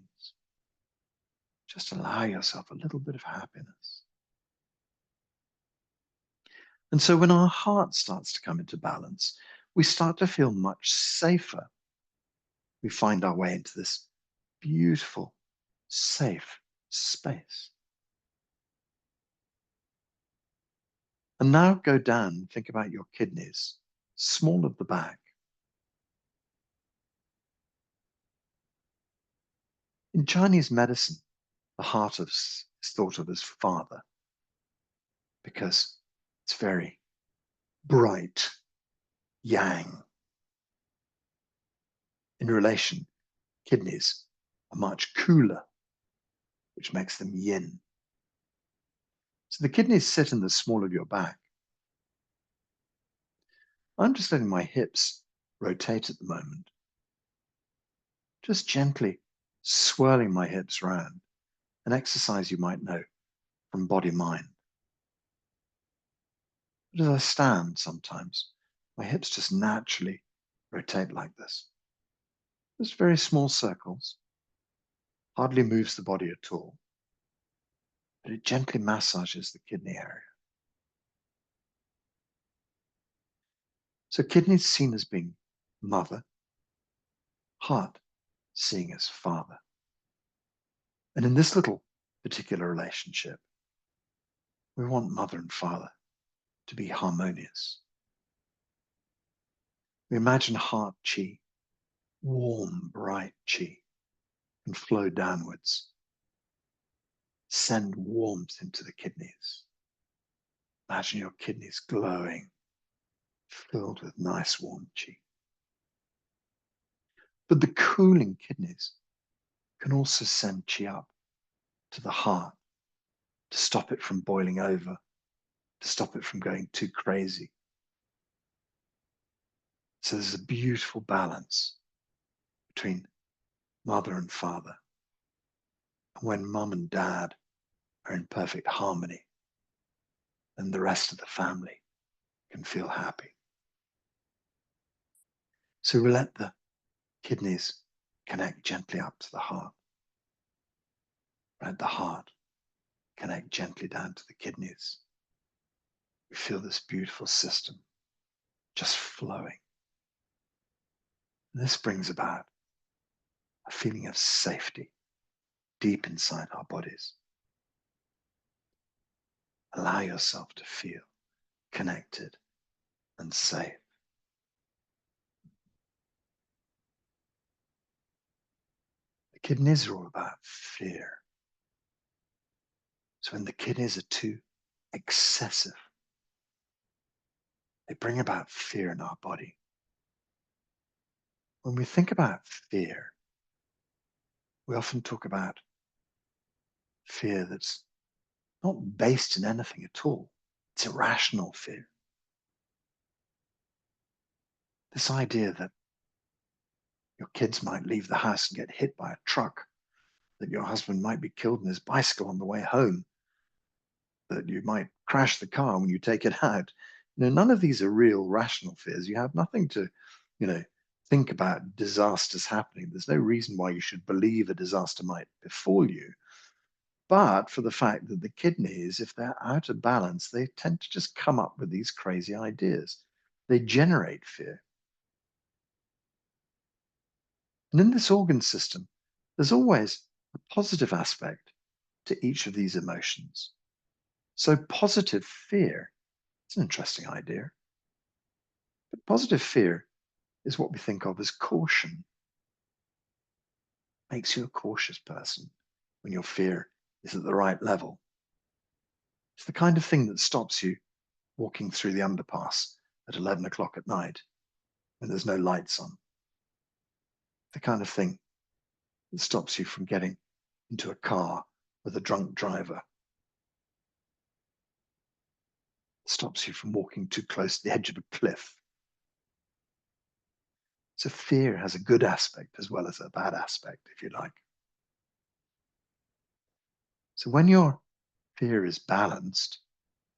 Just allow yourself a little bit of happiness. And so when our heart starts to come into balance, we start to feel much safer. We find our way into this beautiful, safe space. And now go down and think about your kidneys, small at the back. In Chinese medicine, the heart is thought of as father because it's very bright, yang. In relation, kidneys are much cooler, which makes them yin. So the kidneys sit in the small of your back. I'm just letting my hips rotate at the moment. Just gently swirling my hips round, an exercise you might know from body mind. But as I stand sometimes, my hips just naturally rotate like this. Just very small circles, hardly moves the body at all, but it gently massages the kidney area. So kidneys seen as being mother, heart seeing as father. And in this little particular relationship, we want mother and father to be harmonious. We imagine heart chi, warm, bright chi, can flow downwards, send warmth into the kidneys. Imagine your kidneys glowing, filled with nice warm chi. But the cooling kidneys can also send chi up to the heart to stop it from boiling over, to stop it from going too crazy. So there's a beautiful balance between mother and father. And when mum and dad are in perfect harmony, then the rest of the family can feel happy. So we let the kidneys connect gently up to the heart. Let the heart connect gently down to the kidneys. We feel this beautiful system just flowing. And this brings about a feeling of safety deep inside our bodies. Allow yourself to feel connected and safe. The kidneys are all about fear. So when the kidneys are too excessive. They bring about fear in our body. When we think about fear, we often talk about fear that's not based in anything at all. It's irrational fear. This idea that your kids might leave the house and get hit by a truck, that your husband might be killed in his bicycle on the way home, that you might crash the car when you take it out. None of these are real rational fears. You have nothing to, think about disasters happening. There's no reason why you should believe a disaster might befall you. But for the fact that the kidneys, if they're out of balance, they tend to just come up with these crazy ideas. They generate fear. And in this organ system, there's always a positive aspect to each of these emotions. So positive fear, it's an interesting idea. But positive fear is what we think of as caution. Makes you a cautious person when your fear is at the right level. It's the kind of thing that stops you walking through the underpass at 11 o'clock at night when there's no lights on. The kind of thing that stops you from getting into a car with a drunk driver. Stops you from walking too close to the edge of a cliff. So fear has a good aspect as well as a bad aspect, if you like. So when your fear is balanced,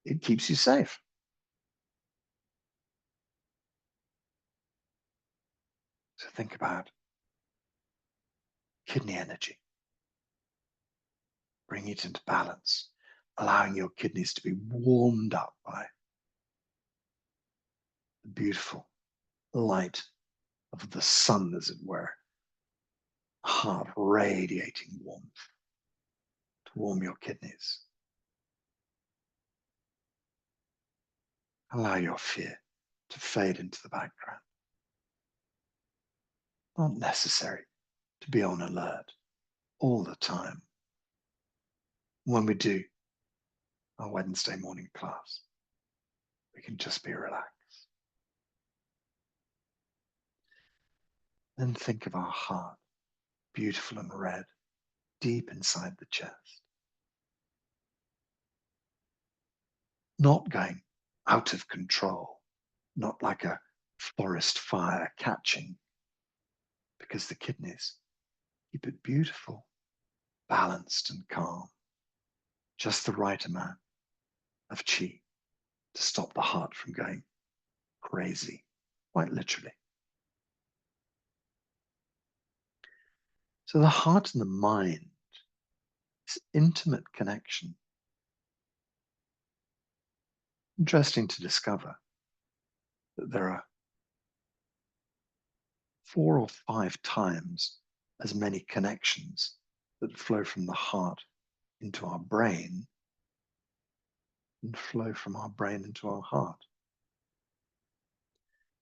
it keeps you safe. So think about kidney energy. Bring it into balance, allowing your kidneys to be warmed up by the beautiful light of the sun, as it were. Heart radiating warmth to warm your kidneys. Allow your fear to fade into the background. Not necessary to be on alert all the time. When we do our Wednesday morning class, we can just be relaxed. Then think of our heart, beautiful and red, deep inside the chest. Not going out of control, not like a forest fire catching, because the kidneys keep it beautiful, balanced and calm. Just the right amount of qi to stop the heart from going crazy, quite literally. So the heart and the mind, this intimate connection. Interesting to discover that there are 4 or 5 times as many connections that flow from the heart into our brain and flow from our brain into our heart.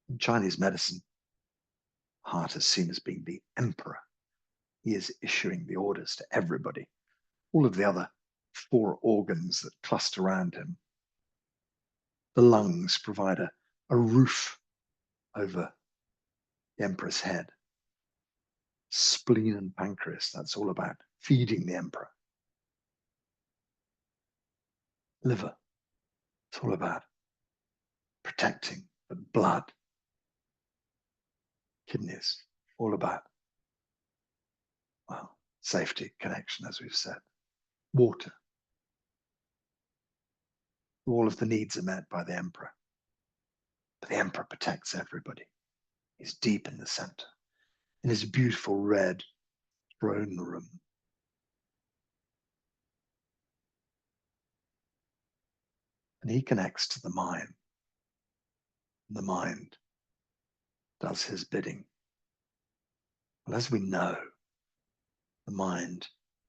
In Chinese medicine, heart is seen as being the emperor. He is issuing the orders to everybody. All of the other 4 organs that cluster around him. The lungs provide a roof over the emperor's head. Spleen and pancreas, that's all about feeding the emperor. Liver, it's all about protecting the blood. Kidneys, all about, well, safety, connection, as we've said. Water. All of the needs are met by the emperor. But the emperor protects everybody. He's deep in the center, in his beautiful red throne room. And he connects to the mind. The mind does his bidding. Well, as we know, the mind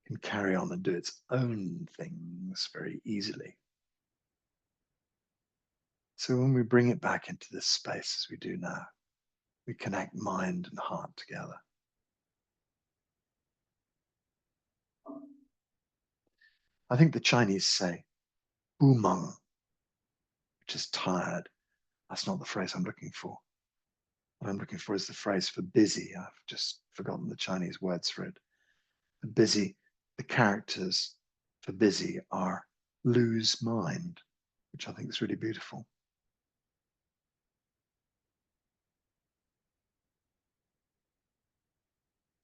can carry on and do its own things very easily. So when we bring it back into this space as we do now, we connect mind and heart together. I think the Chinese say umang, which is tired. That's not the phrase I'm looking for. What I'm looking for is the phrase for busy. I've just forgotten the Chinese words for it. The busy, the characters for busy are lose mind, which I think is really beautiful.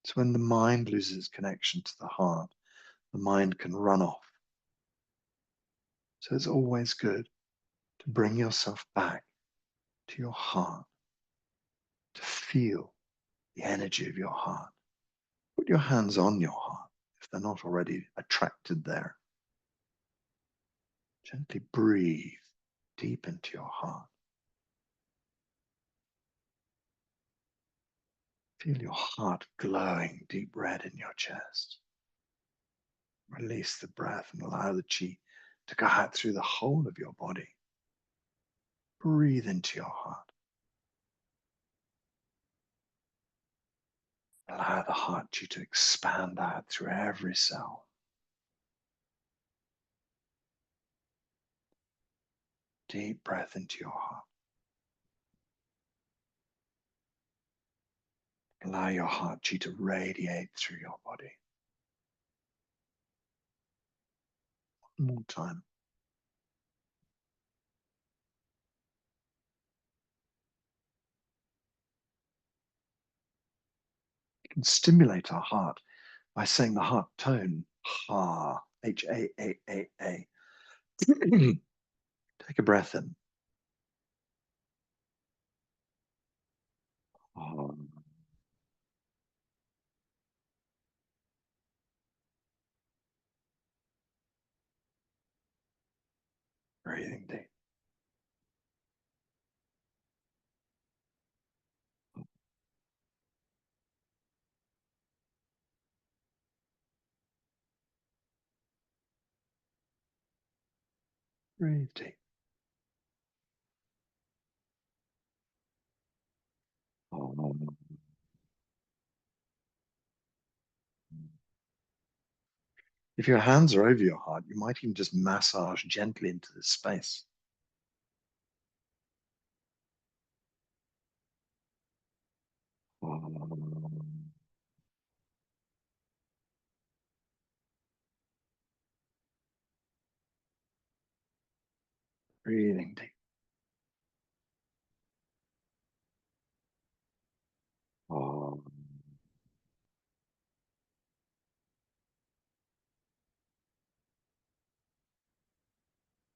So when the mind loses connection to the heart, the mind can run off. So it's always good to bring yourself back to your heart, to feel the energy of your heart. Put your hands on your heart if they're not already attracted there. Gently breathe deep into your heart. Feel your heart glowing deep red in your chest. Release the breath and allow the qi to go out through the whole of your body. Breathe into your heart. Allow the heart qi to expand out through every cell. Deep breath into your heart. Allow your heart qi to radiate through your body. One more time. You can stimulate our heart by saying the heart tone, ha, H-A-A-A-A. Take a breath in. Breathing deep. Breathe deep. If your hands are over your heart, you might even just massage gently into this space. Breathing deep.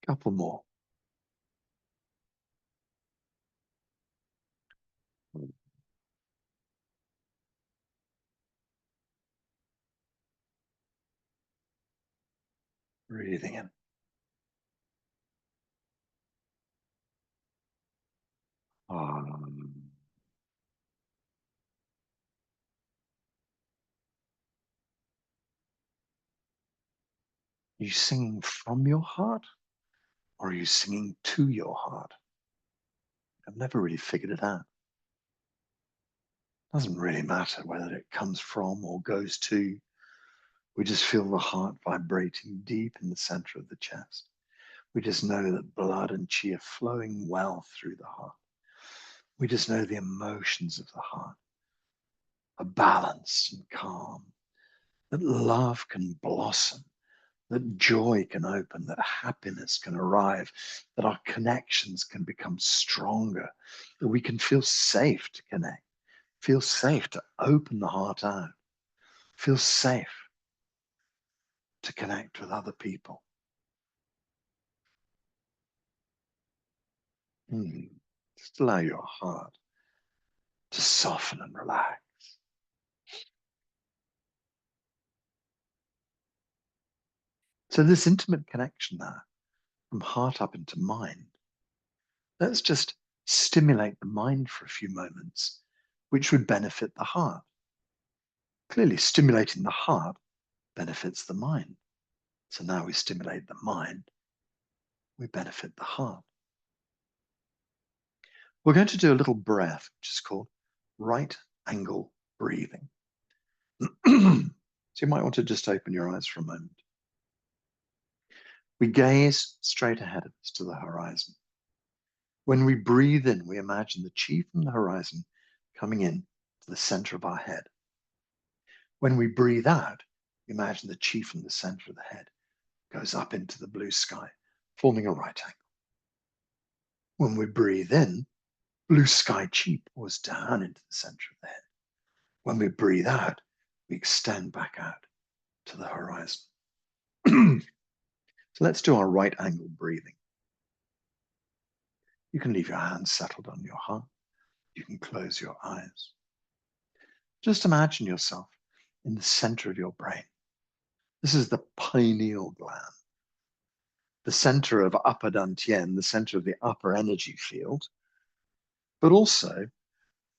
Couple more. Breathing in. Are you singing from your heart or are you singing to your heart? I've never really figured it out. Doesn't really matter whether it comes from or goes to. We just feel the heart vibrating deep in the center of the chest. We just know that blood and qi are flowing well through the heart. We just know the emotions of the heart are balanced and calm, that love can blossom, that joy can open, that happiness can arrive, that our connections can become stronger, that we can feel safe to connect, feel safe to open the heart out, feel safe to connect with other people. Just allow your heart to soften and relax. So this intimate connection now, from heart up into mind, let's just stimulate the mind for a few moments, which would benefit the heart. Clearly, stimulating the heart benefits the mind. So now we stimulate the mind, we benefit the heart. We're going to do a little breath, which is called right angle breathing. So you might want to just open your eyes for a moment. We gaze straight ahead of us to the horizon. When we breathe in, we imagine the chi from the horizon coming in to the center of our head. When we breathe out, we imagine the chi from the center of the head goes up into the blue sky, forming a right angle. When we breathe in, blue sky chi pours down into the center of the head. When we breathe out, we extend back out to the horizon. So let's do our right angle breathing. You can leave your hands settled on your heart. You can close your eyes. Just imagine yourself in the center of your brain. This is the pineal gland, the center of upper dantian, the center of the upper energy field, but also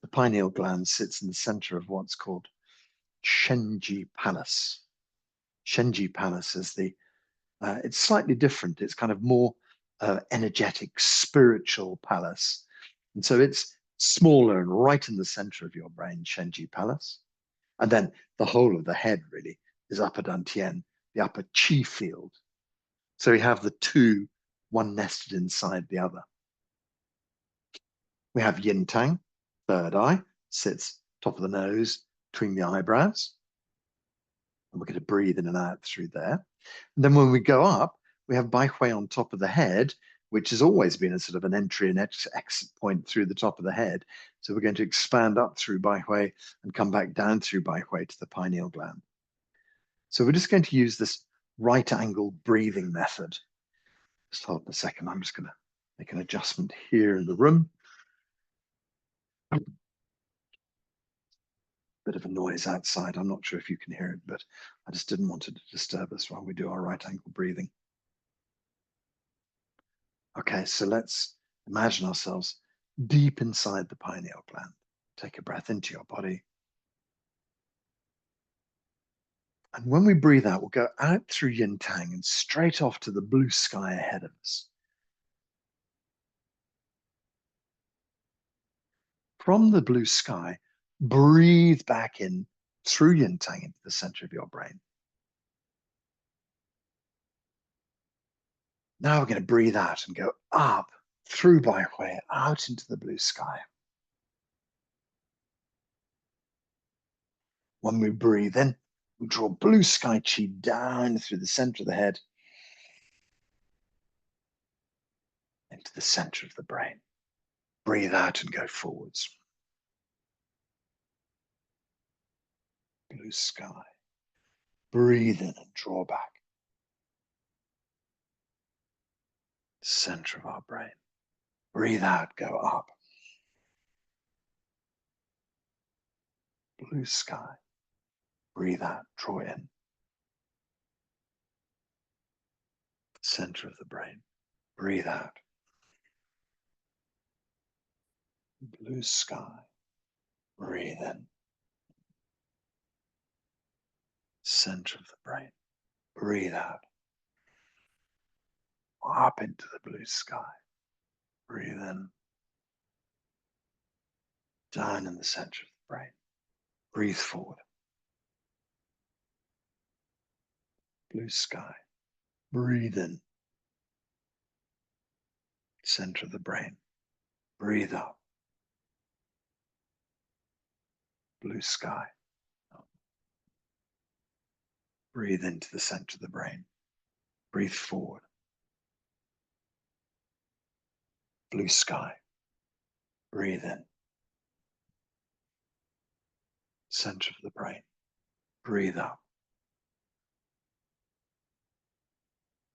the pineal gland sits in the center of what's called Shenji Palace. Shenji Palace is it's slightly different. It's kind of more energetic, spiritual palace. And so it's smaller and right in the center of your brain, Shenji Palace. And then the whole of the head really is upper dantian, the upper chi field. So we have the two, one nested inside the other. We have yin tang, third eye, sits top of the nose, between the eyebrows. And we're going to breathe in and out through there. And then when we go up, we have bai hui on top of the head, which has always been a sort of an entry and exit point through the top of the head. So we're going to expand up through bai hui and come back down through bai hui to the pineal gland. So we're just going to use this right angle breathing method. Just hold on a second. I'm just going to make an adjustment here in the room. Bit of a noise outside. I'm not sure if you can hear it, but I just didn't want it to disturb us while we do our right angle breathing. Okay, so let's imagine ourselves deep inside the pineal gland. Take a breath into your body. And when we breathe out, we'll go out through yin tang and straight off to the blue sky ahead of us. From the blue sky, breathe back in through yin tang into the center of your brain. Now we're going to breathe out and go up through bai hui, out into the blue sky. When we breathe in, we draw blue sky chi down through the center of the head into the center of the brain. Breathe out and go forwards. Blue sky. Breathe in and draw back. Center of our brain. Breathe out, go up. Blue sky. Breathe out, draw in. Center of the brain. Breathe out. Blue sky. Breathe in. Center of the brain. Breathe out. Up into the blue sky. Breathe in. Down in the center of the brain. Breathe forward. Blue sky. Breathe in. Center of the brain. Breathe up. Blue sky. Breathe into the center of the brain. Breathe forward. Blue sky. Breathe in. Center of the brain. Breathe up.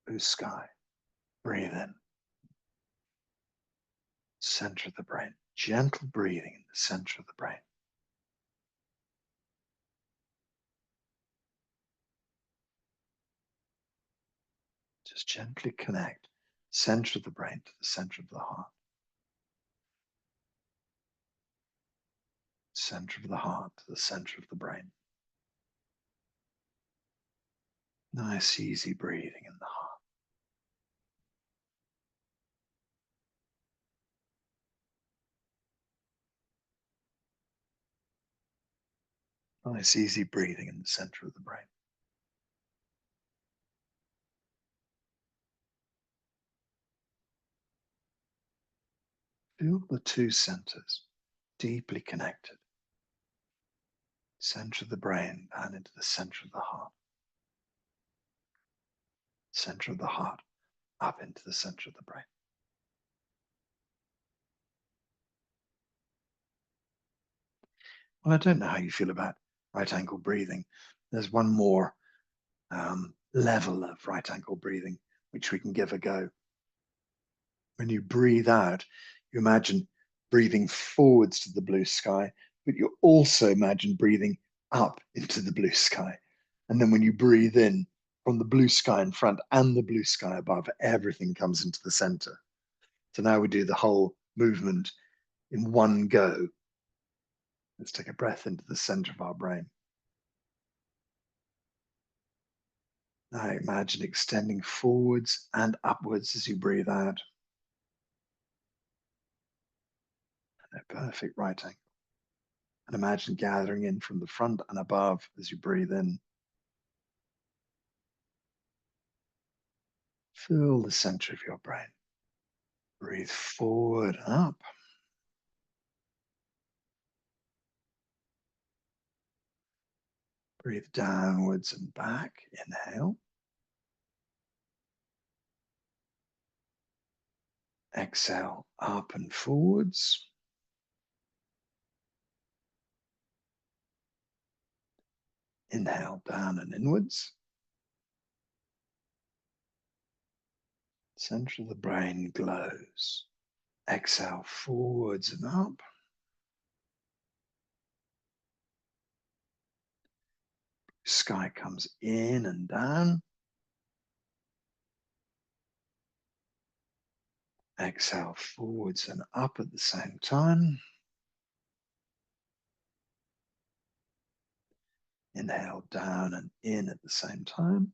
Blue sky. Breathe in. Center of the brain. Gentle breathing in the center of the brain. Just gently connect center of the brain to the center of the heart. Center of the heart to the center of the brain. Nice, easy breathing in the heart. Nice, easy breathing in the center of the brain. Feel the two centers deeply connected. Center of the brain down into the center of the heart. Center of the heart up into the center of the brain. Well, I don't know how you feel about right angle breathing. There's one more level of right angle breathing which we can give a go. When you breathe out, you imagine breathing forwards to the blue sky, but you also imagine breathing up into the blue sky. And then when you breathe in, from the blue sky in front and the blue sky above, everything comes into the center. So now we do the whole movement in one go. Let's take a breath into the center of our brain. Now imagine extending forwards and upwards as you breathe out. And a perfect right angle. And imagine gathering in from the front and above as you breathe in. Fill the center of your brain. Breathe forward and up. Breathe downwards and back. Inhale. Exhale, up and forwards. Inhale, down and inwards. Center of the brain glows. Exhale, forwards and up. Sky comes in and down. Exhale, forwards and up at the same time. Inhale, down and in at the same time.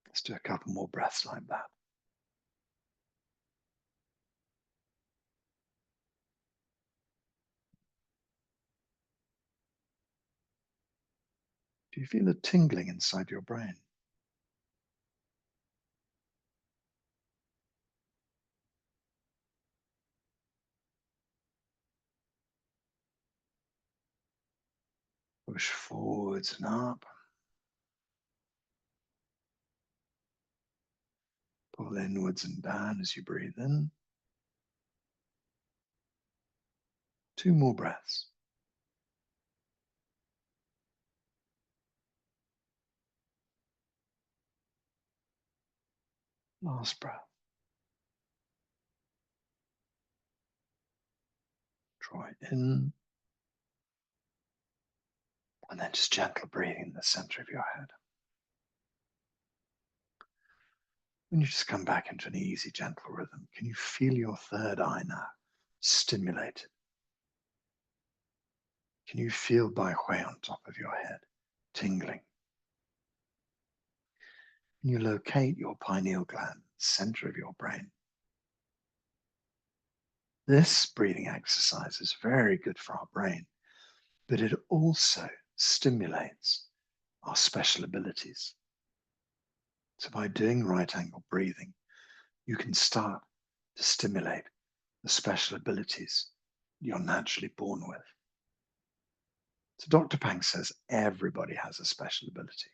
Let's do a couple more breaths like that. Do you feel a tingling inside your brain? Push forwards and up. Pull inwards and down as you breathe in. 2 more breaths. Last breath. Draw it in. And then just gentle breathing in the center of your head. When you just come back into an easy, gentle rhythm, can you feel your third eye now stimulated? Can you feel Bai Hui on top of your head tingling? Can you locate your pineal gland, center of your brain? This breathing exercise is very good for our brain, but it also stimulates our special abilities. So by doing right angle breathing, you can start to stimulate the special abilities you're naturally born with. So Dr. Pang says everybody has a special ability.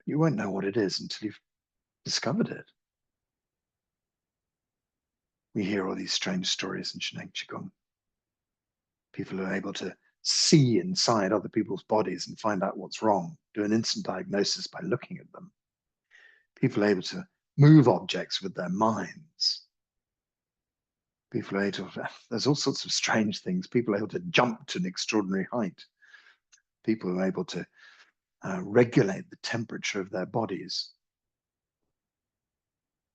You won't know what it is until you've discovered it. We hear all these strange stories in 𝐸𝐤𝐥𝐿 Qigong. People who are able to see inside other people's bodies and find out what's wrong, do an instant diagnosis by looking at them. People are able to move objects with their minds. People are able to, there's all sorts of strange things. People are able to jump to an extraordinary height. People are able to regulate the temperature of their bodies.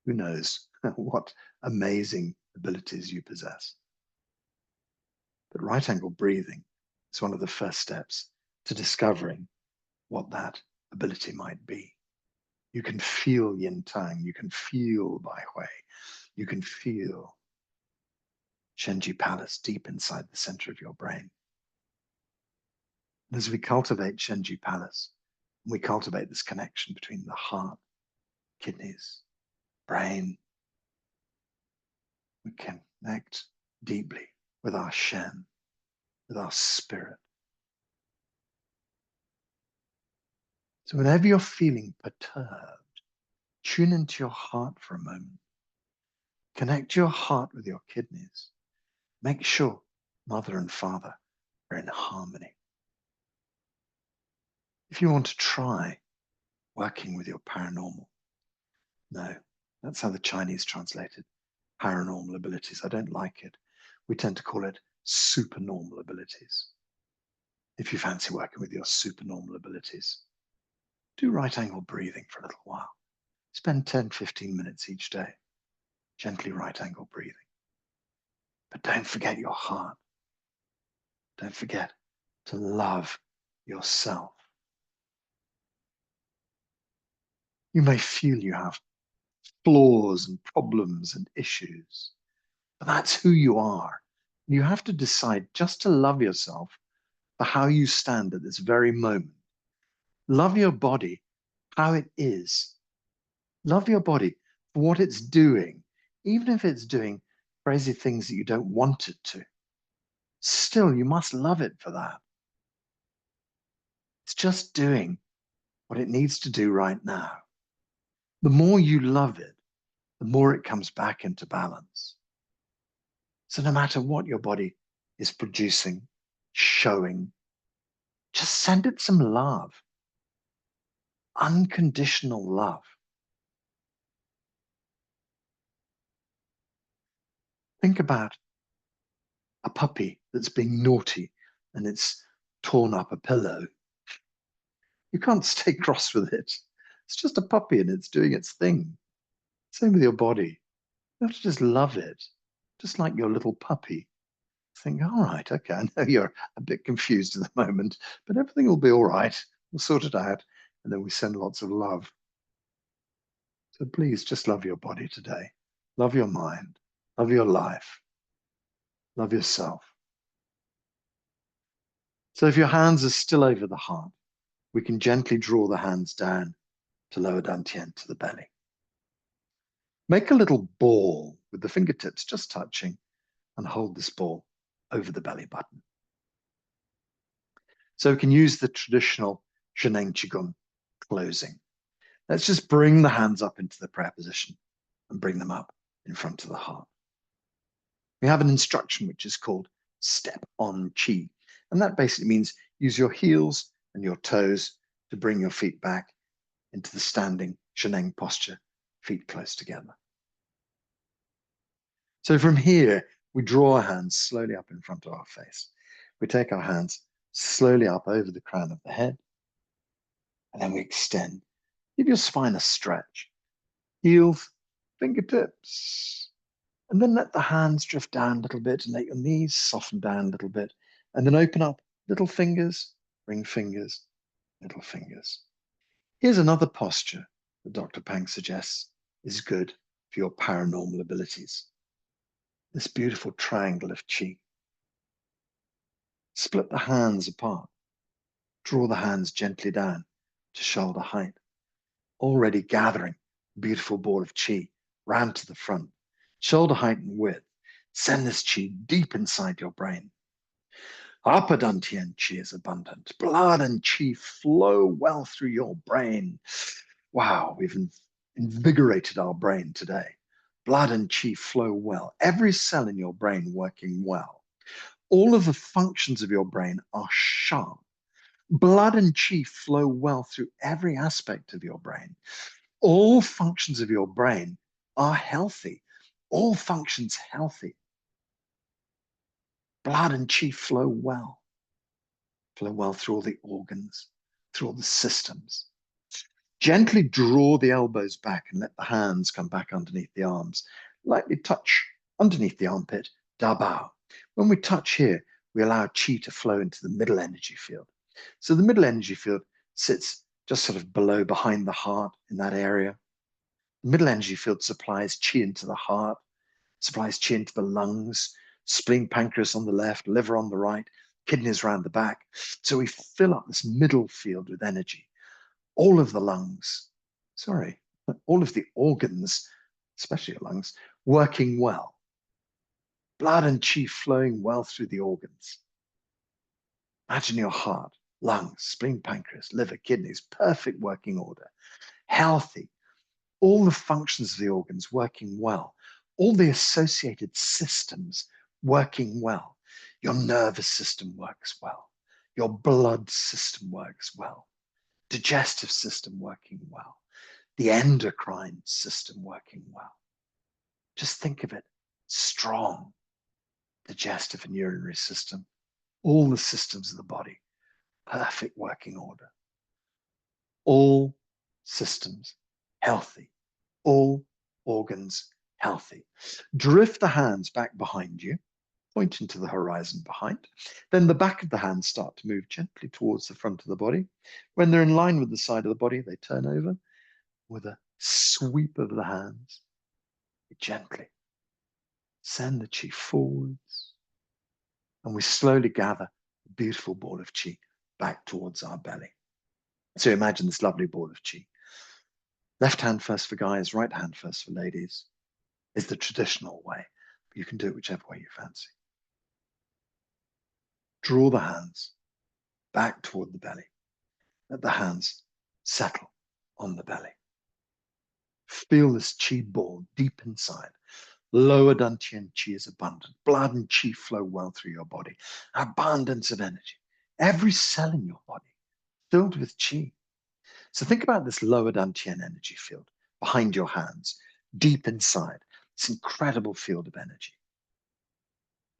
Who knows what amazing abilities you possess. But right angle breathing is one of the first steps to discovering what that ability might be. You can feel yin tang, you can feel Bai Hui, you can feel Shenji Palace deep inside the center of your brain. And as we cultivate Shenji Palace, we cultivate this connection between the heart, kidneys, brain, we connect deeply with our Shen, with our spirit. So whenever you're feeling perturbed, tune into your heart for a moment. Connect your heart with your kidneys. Make sure mother and father are in harmony. If you want to try working with your paranormal, no, that's how the Chinese translated paranormal abilities. I don't like it. We tend to call it supernormal abilities. If you fancy working with your supernormal abilities, do right angle breathing for a little while. Spend 10, 15 minutes each day, gently right angle breathing. But don't forget your heart. Don't forget to love yourself. You may feel you have flaws and problems and issues, but that's who you are. You have to decide just to love yourself for how you stand at this very moment. Love your body how it is. Love your body for what it's doing, even if it's doing crazy things that you don't want it to. Still, you must love it for that. It's just doing what it needs to do right now. The more you love it, the more it comes back into balance. So no matter what your body is producing, showing, just send it some love. Unconditional love. Think about a puppy that's being naughty and it's torn up a pillow. You can't stay cross with it. It's just a puppy and it's doing its thing. Same with your body. You have to just love it, just like your little puppy. Think, all right, okay, I know you're a bit confused at the moment, but everything will be all right. We'll sort it out. And then we send lots of love. So please just love your body today. Love your mind. Love your life. Love yourself. So if your hands are still over the heart, we can gently draw the hands down to lower dantian to the belly. Make a little ball with the fingertips just touching and hold this ball over the belly button. So we can use the traditional Zheneng Qigong closing. Let's just bring the hands up into the prayer position and bring them up in front of the heart. We have an instruction which is called step on chi. And that basically means use your heels and your toes to bring your feet back into the standing Zheneng posture, feet close together. So from here, we draw our hands slowly up in front of our face. We take our hands slowly up over the crown of the head, and then we extend. Give your spine a stretch. Heels, fingertips, and then let the hands drift down a little bit and let your knees soften down a little bit. And then open up little fingers, ring fingers, little fingers. Here's another posture that Dr. Pang suggests is good for your paranormal abilities. This beautiful triangle of chi. Split the hands apart. Draw the hands gently down to shoulder height. Already gathering a beautiful ball of chi round to the front. Shoulder height and width. Send this chi deep inside your brain. Upper dantian chi is abundant. Blood and chi flow well through your brain. Wow, we've invigorated our brain today. Blood and chi flow well. Every cell in your brain working well. All of the functions of your brain are sharp. Blood and chi flow well through every aspect of your brain. All functions of your brain are healthy. All functions healthy. Blood and chi flow well through all the organs, through all the systems. Gently draw the elbows back and let the hands come back underneath the arms. Lightly touch underneath the armpit, da bao. When we touch here, we allow chi to flow into the middle energy field. So the middle energy field sits just sort of behind the heart in that area. The middle energy field supplies chi into the heart, supplies chi into the lungs, spleen, pancreas on the left, liver on the right, kidneys around the back. So we fill up this middle field with energy. All of the lungs, all of the organs, especially your lungs, working well. blood and qi flowing well through the organs. Imagine your heart, lungs, spleen, pancreas, liver, kidneys, perfect working order, healthy, all the functions of the organs working well, all the associated systems working well. Your nervous system works well. Your blood system works well. Digestive system working well. The endocrine system working well. Just think of it, strong digestive and urinary system, all the systems of the body, perfect working order. All systems healthy, all organs healthy. Drift the hands back behind you, pointing to the horizon behind. Then the back of the hands start to move gently towards the front of the body. When they're in line with the side of the body, they turn over with a sweep of the hands. Gently send the qi forwards, and we slowly gather a beautiful ball of qi back towards our belly. So imagine this lovely ball of qi. Left hand first for guys, right hand first for ladies is the traditional way. But you can do it whichever way you fancy. Draw the hands back toward the belly. Let the hands settle on the belly. Feel this qi ball deep inside. Lower dantian qi is abundant. Blood and qi flow well through your body. Abundance of energy. Every cell in your body filled with qi. So think about this lower dantian energy field behind your hands, deep inside, this incredible field of energy.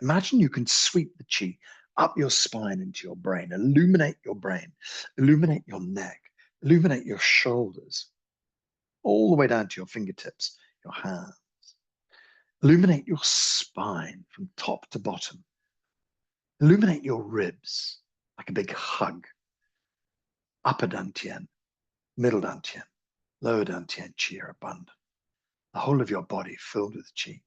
Imagine you can sweep the qi up your spine into your brain, illuminate your neck, illuminate your shoulders, all the way down to your fingertips, your hands. Illuminate your spine from top to bottom. Illuminate your ribs like a big hug. Upper dantian, middle dantian, lower dantian qi are abundant. The whole of your body filled with qi.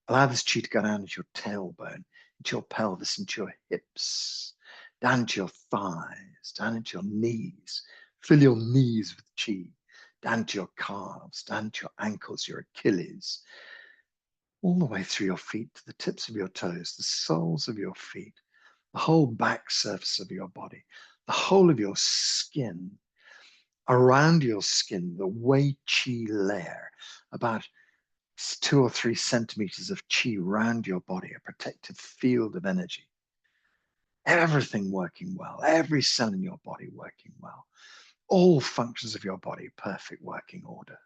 Allow this qi to go down into your tailbone, into your pelvis, into your hips, down into your thighs, down into your knees. Fill your knees with qi, down to your calves, down to your ankles, your Achilles, all the way through your feet to the tips of your toes, the soles of your feet, the whole back surface of your body, the whole of your skin, around your skin, the Wei Qi layer, about 2 or 3 centimeters of qi around your body, a protective field of energy. Everything working well, every cell in your body working well, all functions of your body, perfect working order.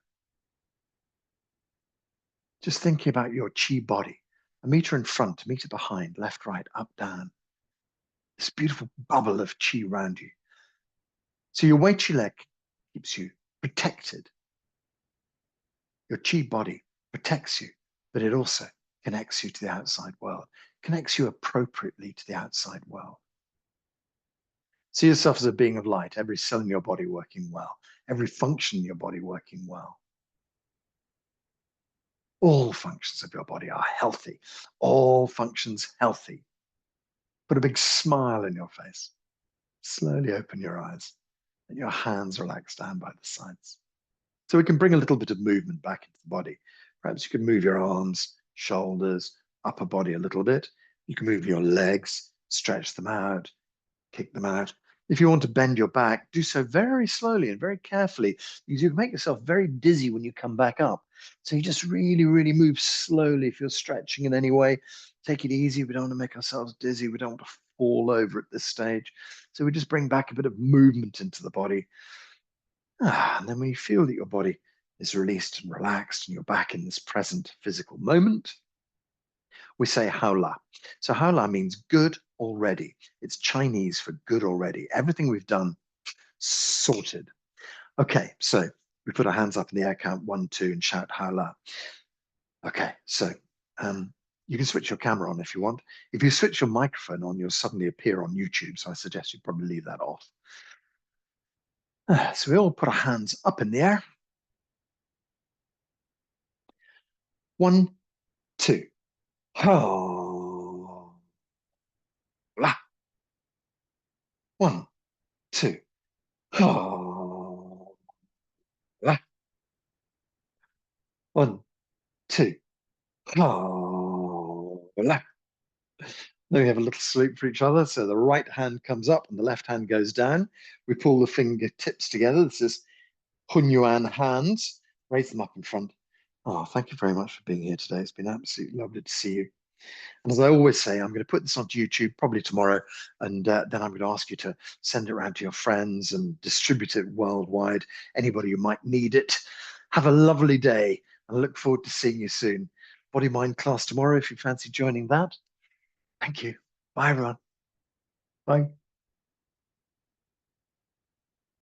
Just thinking about your qi body, a meter in front, a meter behind, left, right, up, down. This beautiful bubble of qi around you. So your Wei Qi leg keeps you protected. Your qi body protects you, but it also connects you to the outside world, connects you appropriately to the outside world. See yourself as a being of light, every cell in your body working well, every function in your body working well. All functions of your body are healthy, all functions healthy. Put a big smile in your face. Slowly open your eyes and your hands relax down by the sides. So we can bring a little bit of movement back into the body. Perhaps you can move your arms, shoulders, upper body a little bit. You can move your legs, stretch them out, kick them out. If you want to bend your back, do so very slowly and very carefully, because you can make yourself very dizzy when you come back up. So you just really, really move slowly. If you're stretching in any way, take it easy. We don't want to make ourselves dizzy. We don't want to fall over at this stage. So we just bring back a bit of movement into the body. And then when you feel that your body is released and relaxed and you're back in this present physical moment, we say 𝐜𝐿. So 𝐜𝐿 means good already. It's Chinese for good already. Everything we've done, sorted. Okay, so we put our hands up in the air, count 1, 2, and shout 𝐜𝐿. Okay, so you can switch your camera on if you want. If you switch your microphone on, you'll suddenly appear on YouTube, so I suggest you probably leave that off. So we all put our hands up in the air. 1, 2. 𝐜𝐿. 1, 2. 𝐜𝐿. 1, 2. 𝐜𝐿. Voila. Then we have a little salute for each other. So the right hand comes up and the left hand goes down. We pull the fingertips together. This is Hunyuan hands. Raise them up in front. Oh, thank you very much for being here today. It's been absolutely lovely to see you. And as I always say, I'm going to put this onto YouTube probably tomorrow, and then I'm going to ask you to send it around to your friends and distribute it worldwide, anybody who might need it. Have a lovely day, and I look forward to seeing you soon. Body Mind class tomorrow if you fancy joining that. Thank you. Bye, everyone. Bye.